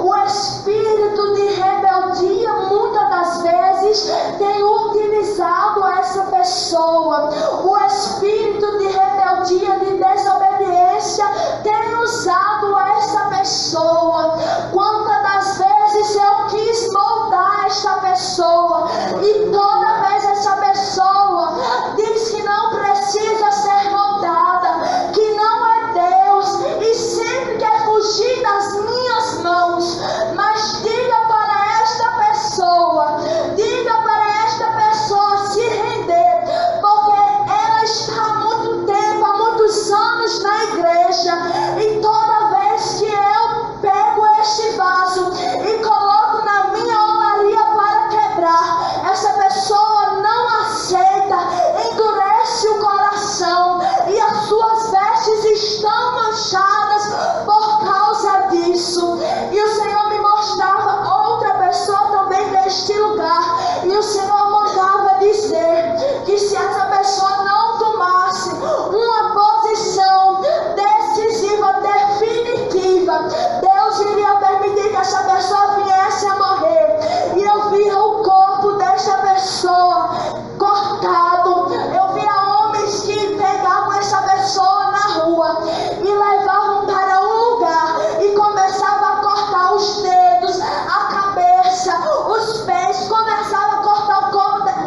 O espírito de rebeldia muitas das vezes tem utilizado essa pessoa. O espírito de rebeldia, de desobediência tem usado essa pessoa. Quantas das vezes eu quis moldar esta pessoa e toda vez essa pessoa diz que não precisa ser moldada, que não é Deus, e sempre quer fugir das minhas mãos. Mas diga para esta pessoa se render, porque ela está há muito tempo, há muitos anos na igreja, e toda vez que eu pego este vaso e coloco na minha olaria para quebrar, essa pessoa não aceita, endurece o coração, e as suas vestes estão manchadas por causa disso. E o Senhor me mostrava outra pessoa também neste lugar, e o Senhor mandava dizer que se essa pessoa não tomasse uma posição decisiva, definitiva, Deus iria permitir que essa pessoa viesse a morrer. E eu via o corpo desta pessoa cortado. Eu via homens que pegavam essa pessoa na rua e levavam para um lugar e começavam a cortar os dedos, a cabeça, os pés, começavam a cortar o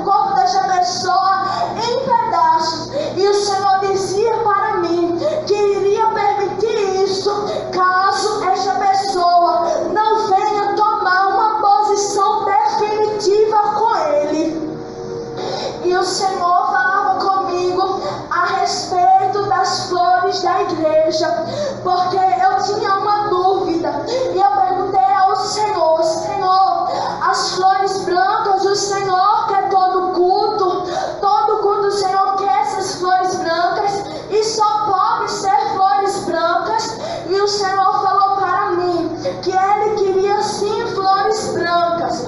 corpo desta pessoa em pedaços. E o Senhor dizia para mim que iria permitir isso caso esta pessoa não venha tomar uma posição definitiva com Ele. E o Senhor falava comigo a respeito das flores da igreja, porque eu tinha uma dúvida. E eu perguntei ao Senhor: Senhor, as flores brancas, o Senhor quer todo culto o Senhor quer essas flores brancas, e só pode ser flores brancas. E o Senhor falou para mim que Ele queria sim flores brancas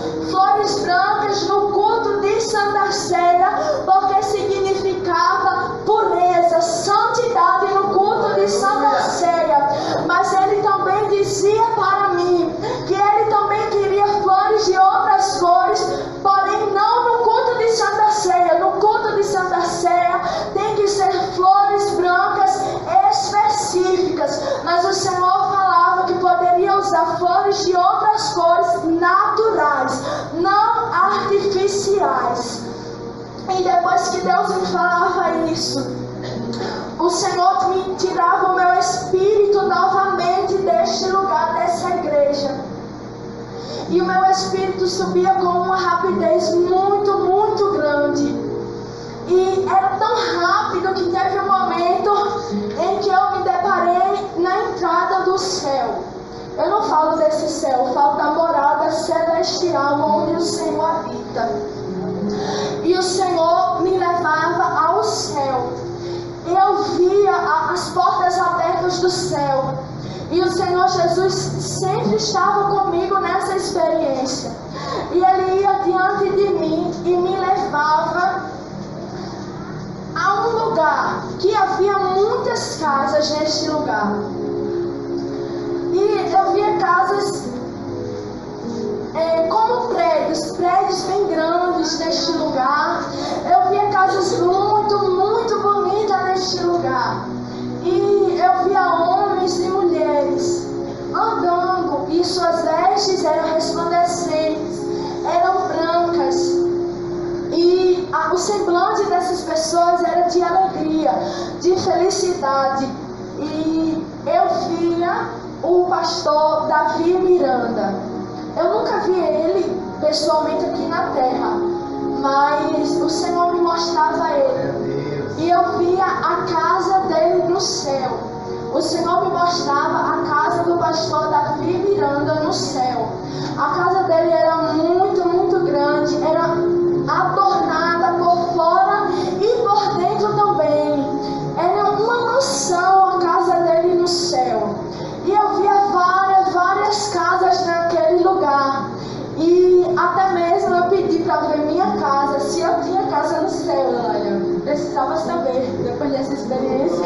no culto de Santa Ceia, porque significava pureza, santidade no culto de Santa Ceia. Mas Ele também dizia para mim que Ele também queria flores de outras cores, porém não no culto de Santa Ceia. No culto de Santa Ceia tem que ser flores brancas específicas, mas o Senhor falava que poderia usar flores de outras cores naturais, não artificiais. E depois que Deus me falava isso, o Senhor me tirava o meu espírito novamente deste lugar, dessa igreja. E o meu espírito subia com uma rapidez muito, muito grande. E era tão rápido que teve um momento em que eu me deparei na entrada do céu. Eu não falo desse céu, eu falo da morada celestial onde o Senhor habita. E o Senhor me levava ao céu. Eu via as portas abertas do céu. E o Senhor Jesus sempre estava comigo nessa experiência. E Ele ia diante de mim e me levava a um lugar que havia muitas casas neste lugar. E eu via casas como prédios bem grandes neste lugar. Eu via casas muito, muito bonitas neste lugar. E eu via homens e mulheres andando, e suas vestes eram resplandecentes, eram brancas. E o semblante dessas pessoas era de alegria, de felicidade. E eu via o pastor Davi Miranda. Eu nunca vi ele pessoalmente aqui na terra, mas o Senhor me mostrava ele. E eu via a casa dele no céu. O Senhor me mostrava a casa do pastor Davi Miranda no céu. A casa dele era muito, muito grande, era adornada por fora e por dentro também. Era uma mansão a casa dele no céu. E eu via várias casas naquele lugar. E até mesmo eu pedi para ver minha casa, se eu tinha casa no céu, olha. Precisava saber, depois dessa experiência.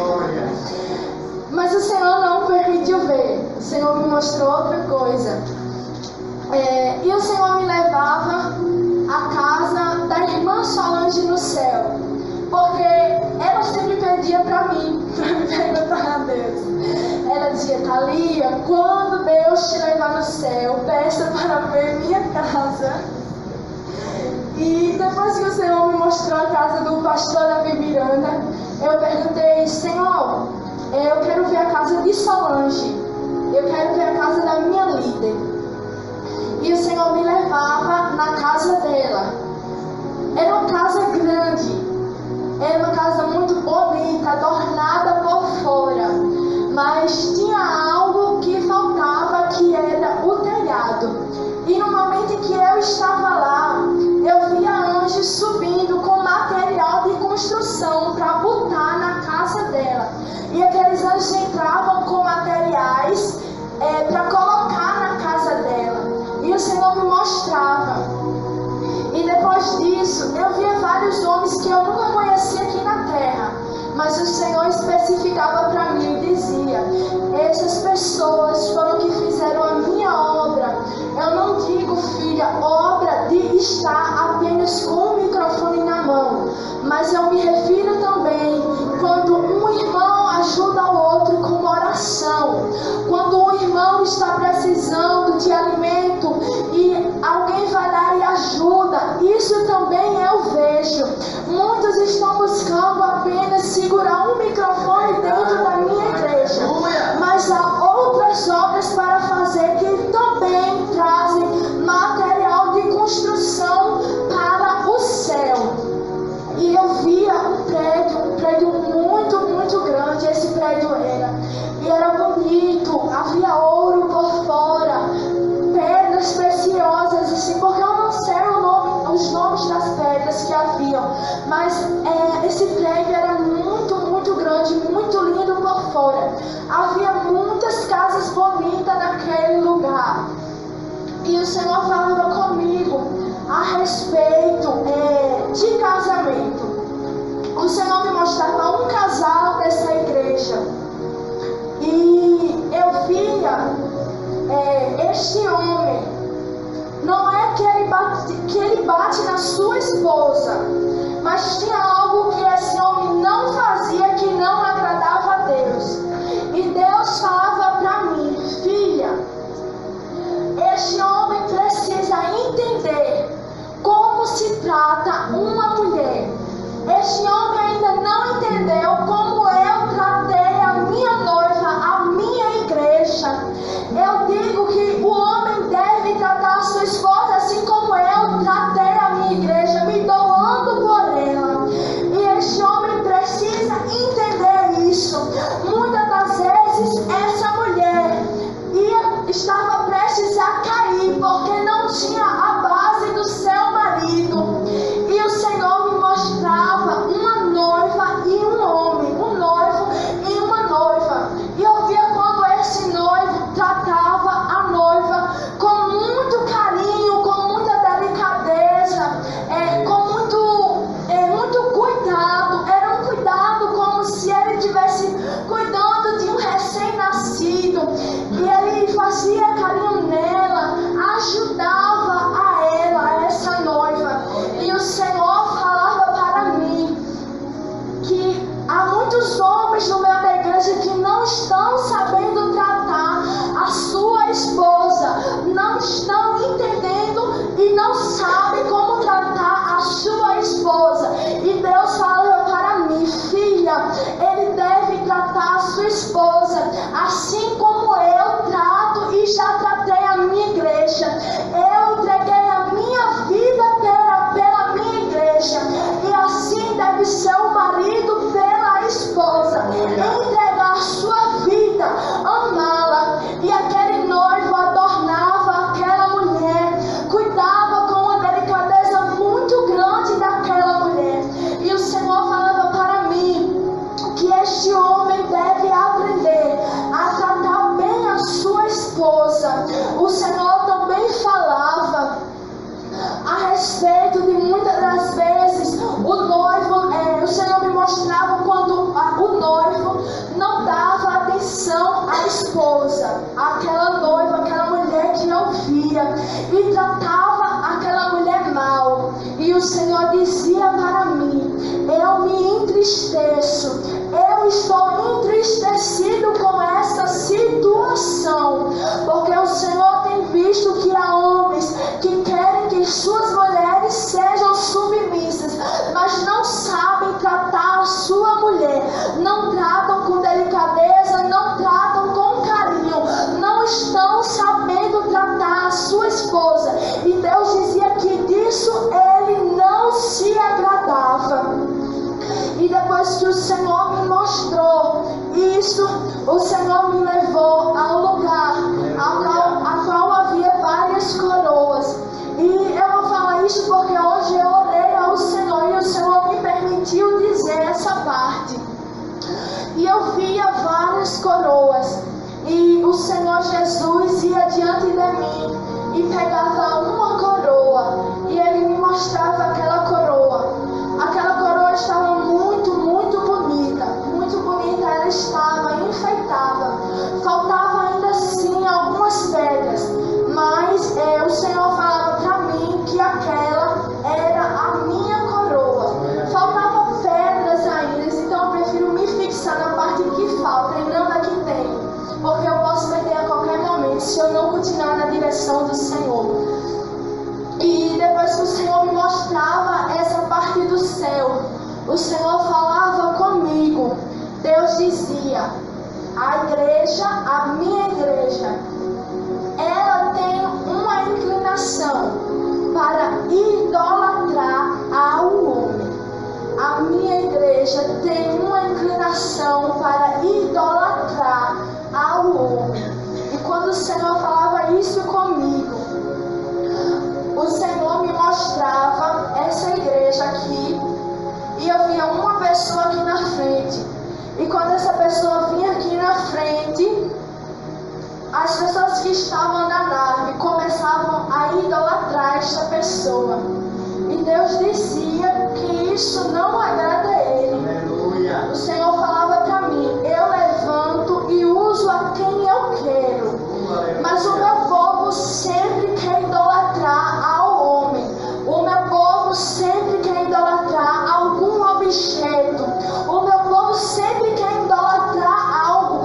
Mas o Senhor não permitiu ver. O Senhor me mostrou outra coisa. E o Senhor me levava à casa da irmã Solange no céu. Porque ela sempre pedia para mim, para me perguntar a Deus. Ela dizia: Thalia, quando Deus te levar no céu, peça para ver minha casa. E depois que o Senhor me mostrou a casa do pastor Davi Miranda, eu perguntei: Senhor, eu quero ver a casa de Solange, eu quero ver a casa da minha líder. E o Senhor me levava na casa dela. Era uma casa grande, era uma casa muito bonita, adornada por fora, mas tinha algo que faltava, que era o telhado. E no momento em que eu estava lá, eu via anjos subindo com material de construção para botar na casa dela. E aqueles anjos entravam com materiais para colocar na casa dela. E o Senhor me mostrava. E depois disso, eu via vários homens que eu nunca conhecia aqui na terra. Mas o Senhor especificava para mim e dizia: essas pessoas foram que fizeram a minha obra. Eu não digo, filha, obra de estar apenas com o microfone na mão, mas eu me refiro também quando um irmão ajuda o outro com oração, quando um irmão está precisando de alimento e alguém vai lá e ajuda. Isso também eu vejo. Muitos estão buscando apenas segurar um microfone dentro da minha igreja, mas há outras obras para fazer que também trazem material de construção para o céu. E eu via um prédio muito, muito grande. Esse prédio era bonito, havia ouro por fora, pedras preciosas, assim, porque eu não sei os nomes das pedras que haviam, mas esse prédio era muito, muito grande, muito lindo por fora. Havia muitas casas bonitas naquele lugar. E o Senhor falava comigo a respeito de casamento. O Senhor me mostrava um casal dessa igreja. E eu via este homem. Não é que ele bate na sua esposa, mas tinha algo que esse homem não fazia que não agradava a Deus. E Deus falava para mim: filha, este homem precisa entender como se trata uma mulher. Este homem ainda não entendeu como eu tratei a minha noiva, a minha igreja. Eu digo que o homem deve tratar a sua esposa assim como eu tratei a minha igreja, me doando por ela. E este homem precisa entender isso. Muitas das vezes essa mulher estava prestes a cair porque não tinha a base do seu marido. E o Senhor me mostrava uma respeito de muitas das vezes o noivo, o Senhor me mostrava quando o noivo não dava atenção à esposa, aquela noiva, aquela mulher que eu via, e tratava aquela mulher mal. E o Senhor dizia para mim: eu me entristeço, eu estou entristecido com essa situação, porque o Senhor tem visto que há homens que querem que suas mulheres sejam submissas, mas não sabem tratar a sua mulher, não tratam com delicadeza, não tratam com carinho, não estão sabendo tratar a sua esposa. E Deus dizia que disso ele não se agradava. E depois que o Senhor me mostrou isso, o Senhor me levou a um lugar a qual havia várias coroas. E eu vou falar isso porque hoje eu orei ao Senhor e o Senhor me permitiu dizer essa parte. E eu via várias coroas. E o Senhor Jesus ia diante de mim e pegava uma coroa. E ele me mostrava aquela coroa. Aquela coroa estava muito, muito bonita. Muito bonita ela estava, enfeitada. Faltava ainda assim algumas pedras. Mas o Senhor falava para mim que aquela era a minha coroa. Faltavam pedras ainda. Então eu prefiro me fixar na parte que falta e não na que tem. Porque eu posso perder a qualquer momento se eu não continuar na direção do Senhor. E depois que o Senhor me mostrava essa parte do céu, o Senhor falava comigo. Deus dizia: a igreja, a minha igreja, ela tem uma inclinação para idolatrar ao homem. A minha igreja tem uma inclinação para idolatrar ao homem. E quando o Senhor falava isso comigo, o Senhor me mostrava essa igreja aqui, e eu via uma pessoa aqui na frente. E quando essa pessoa vinha aqui na frente, as pessoas que estavam na nave começavam a idolatrar esta pessoa. E Deus dizia que isso não agrada a Ele. Aleluia. O Senhor falava para mim: eu levanto e uso a quem eu quero. Mas o meu povo sempre quer idolatrar ao homem. O meu povo sempre quer idolatrar algum objeto. O meu povo sempre quer idolatrar algo.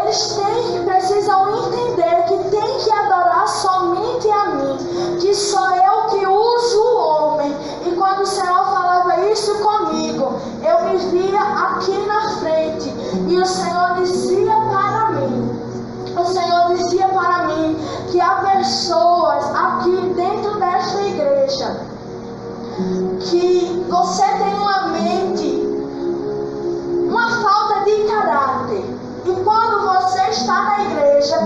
Eles precisam entender que tem que adorar somente a mim, que sou eu que uso o homem. E quando o Senhor falava isso comigo, eu me via aqui na frente, e o Senhor dizia para mim, que há pessoas aqui dentro desta igreja que você tem uma mente, uma falta de caráter. E quando você está na igreja,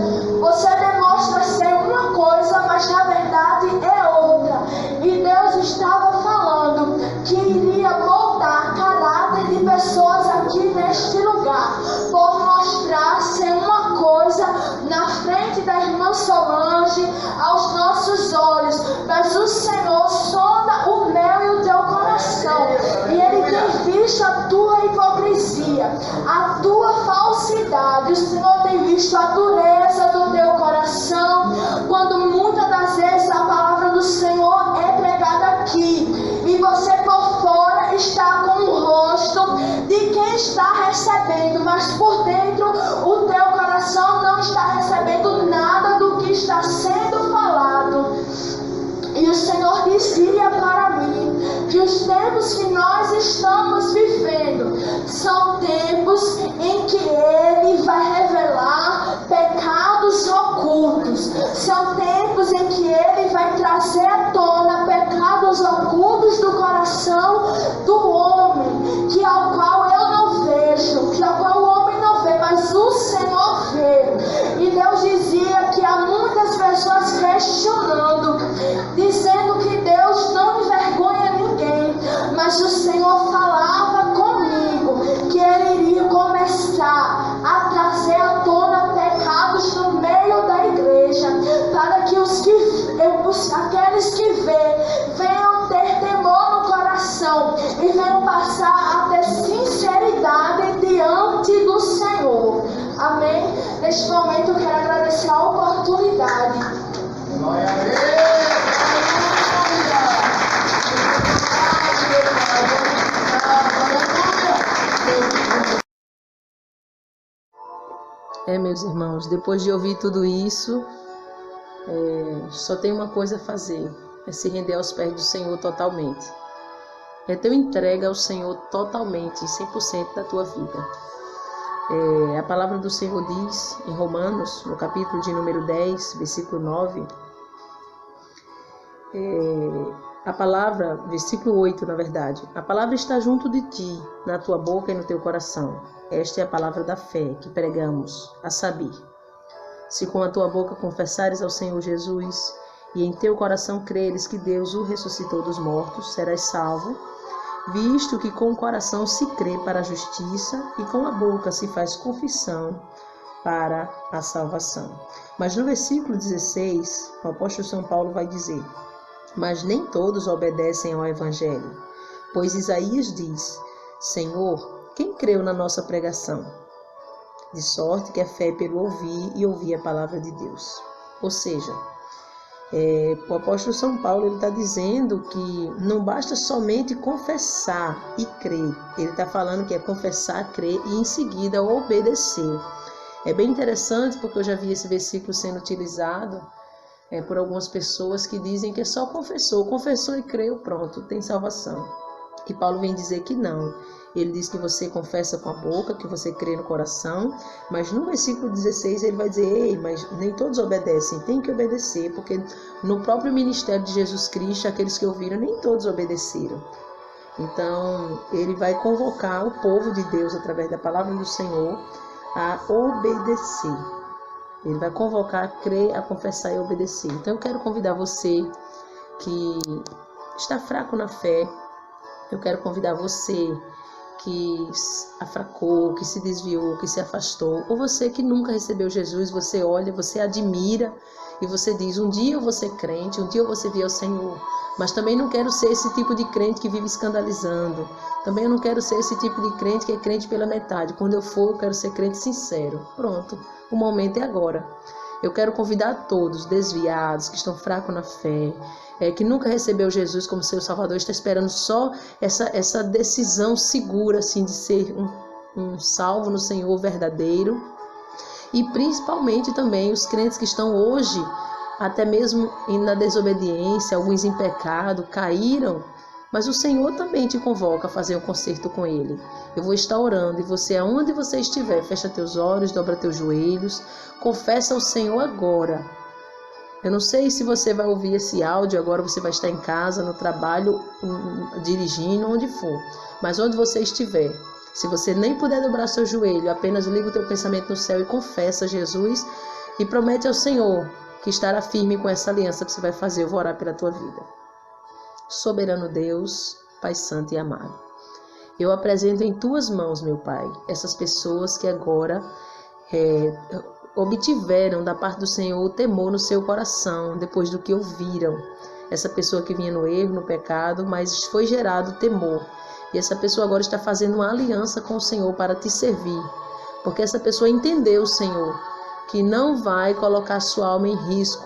você demonstra ser uma coisa, mas na verdade é outra. E Deus estava falando que iria moldar caráter de pessoas aqui neste lugar, por mostrar ser uma coisa na frente da irmã Solange, aos nossos olhos. Mas o Senhor sonda o meu e o teu coração, e Ele tem visto a tua hipocrisia, a tua falsidade. O Senhor tem visto a dureza do teu coração, quando muitas das vezes a palavra do Senhor é pregada aqui, e você por fora está com o rosto de quem está recebendo, mas por dentro o teu coração não está recebendo nada do que está sendo falado. E o Senhor dizia para mim que os tempos que nós estamos vivendo são tempos em que Ele vai revelar pecados ocultos. São tempos em que Ele vai trazer à tona pecados ocultos do coração do homem, que ao qual eu não vejo, que ao qual o homem não vê, mas o Senhor vê. E Deus dizia que há muitas pessoas questionando, dizendo que Deus não envergonha ninguém, mas o Senhor falava comigo que Ele iria começar Neste momento eu quero agradecer a oportunidade. Glória a Deus! Meus irmãos, depois de ouvir tudo isso, só tem uma coisa a fazer, é se render aos pés do Senhor totalmente. É ter entrega ao Senhor totalmente, 100% da tua vida. A palavra do Senhor diz em Romanos, no capítulo de número 10, versículo 9, a palavra, versículo 8 na verdade, a palavra está junto de ti, na tua boca e no teu coração. Esta é a palavra da fé que pregamos, a saber, se com a tua boca confessares ao Senhor Jesus e em teu coração creres que Deus o ressuscitou dos mortos, serás salvo, visto que com o coração se crê para a justiça e com a boca se faz confissão para a salvação. Mas no versículo 16, o apóstolo São Paulo vai dizer: mas nem todos obedecem ao Evangelho, pois Isaías diz: Senhor, quem creu na nossa pregação? De sorte que a fé é pelo ouvir e ouvir a palavra de Deus. Ou seja, o apóstolo São Paulo está dizendo que não basta somente confessar e crer. Ele está falando que é confessar, crer e em seguida obedecer. É bem interessante porque eu já vi esse versículo sendo utilizado por algumas pessoas que dizem que é só confessou e creu, pronto, tem salvação. E Paulo vem dizer que não. Ele diz que você confessa com a boca, que você crê no coração, mas no versículo 16 ele vai dizer: ei, mas nem todos obedecem, tem que obedecer, porque no próprio ministério de Jesus Cristo, aqueles que ouviram, nem todos obedeceram. Então, ele vai convocar o povo de Deus, através da palavra do Senhor, a obedecer. Ele vai convocar a crer, a confessar e obedecer. Então, eu quero convidar você que está fraco na fé, eu quero convidar você que afracou, que se desviou, que se afastou, ou você que nunca recebeu Jesus, você olha, você admira e você diz: um dia eu vou ser crente, um dia eu vou servir ao Senhor, mas também não quero ser esse tipo de crente que vive escandalizando, também eu não quero ser esse tipo de crente que é crente pela metade, quando eu for eu quero ser crente sincero. Pronto, o momento é agora. Eu quero convidar a todos desviados, que estão fracos na fé, que nunca recebeu Jesus como seu Salvador, está esperando só essa decisão segura assim, de ser um salvo no Senhor verdadeiro. E principalmente também os crentes que estão hoje, até mesmo na desobediência, alguns em pecado, caíram, mas o Senhor também te convoca a fazer um concerto com Ele. Eu vou estar orando e você, aonde você estiver, fecha teus olhos, dobra teus joelhos, confessa ao Senhor agora. Eu não sei se você vai ouvir esse áudio, agora você vai estar em casa, no trabalho, dirigindo, onde for. Mas onde você estiver, se você nem puder dobrar seu joelho, apenas liga o teu pensamento no céu e confessa Jesus e promete ao Senhor que estará firme com essa aliança que você vai fazer. Eu vou orar pela tua vida. Soberano Deus, Pai Santo e amado, eu apresento em tuas mãos, meu Pai, essas pessoas que agora obtiveram da parte do Senhor o temor no seu coração, depois do que ouviram. Essa pessoa que vinha no erro, no pecado, mas foi gerado temor. E essa pessoa agora está fazendo uma aliança com o Senhor para te servir. Porque essa pessoa entendeu, Senhor, que não vai colocar sua alma em risco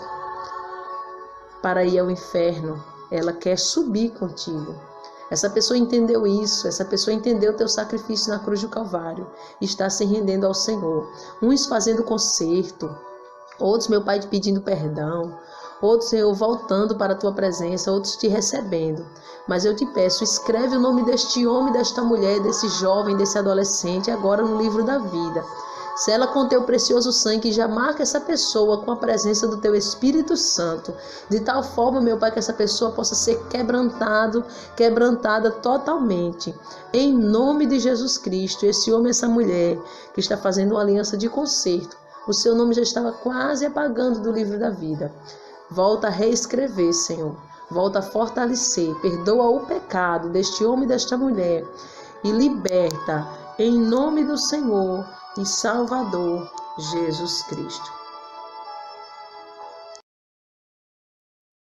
para ir ao inferno. Ela quer subir contigo. Essa pessoa entendeu isso, essa pessoa entendeu o teu sacrifício na cruz do Calvário e está se rendendo ao Senhor. Uns fazendo conserto, outros, meu Pai, te pedindo perdão, outros, Senhor, voltando para a tua presença, outros te recebendo. Mas eu te peço, escreve o nome deste homem, desta mulher, desse jovem, desse adolescente agora no livro da vida. Sela com teu precioso sangue e já marca essa pessoa com a presença do teu Espírito Santo, de tal forma, meu Pai, que essa pessoa possa ser quebrantada totalmente. Em nome de Jesus Cristo, esse homem, essa mulher que está fazendo uma aliança de conserto, o seu nome já estava quase apagando do livro da vida. Volta a reescrever, Senhor. Volta a fortalecer. Perdoa o pecado deste homem e desta mulher e liberta em nome do Senhor e Salvador Jesus Cristo.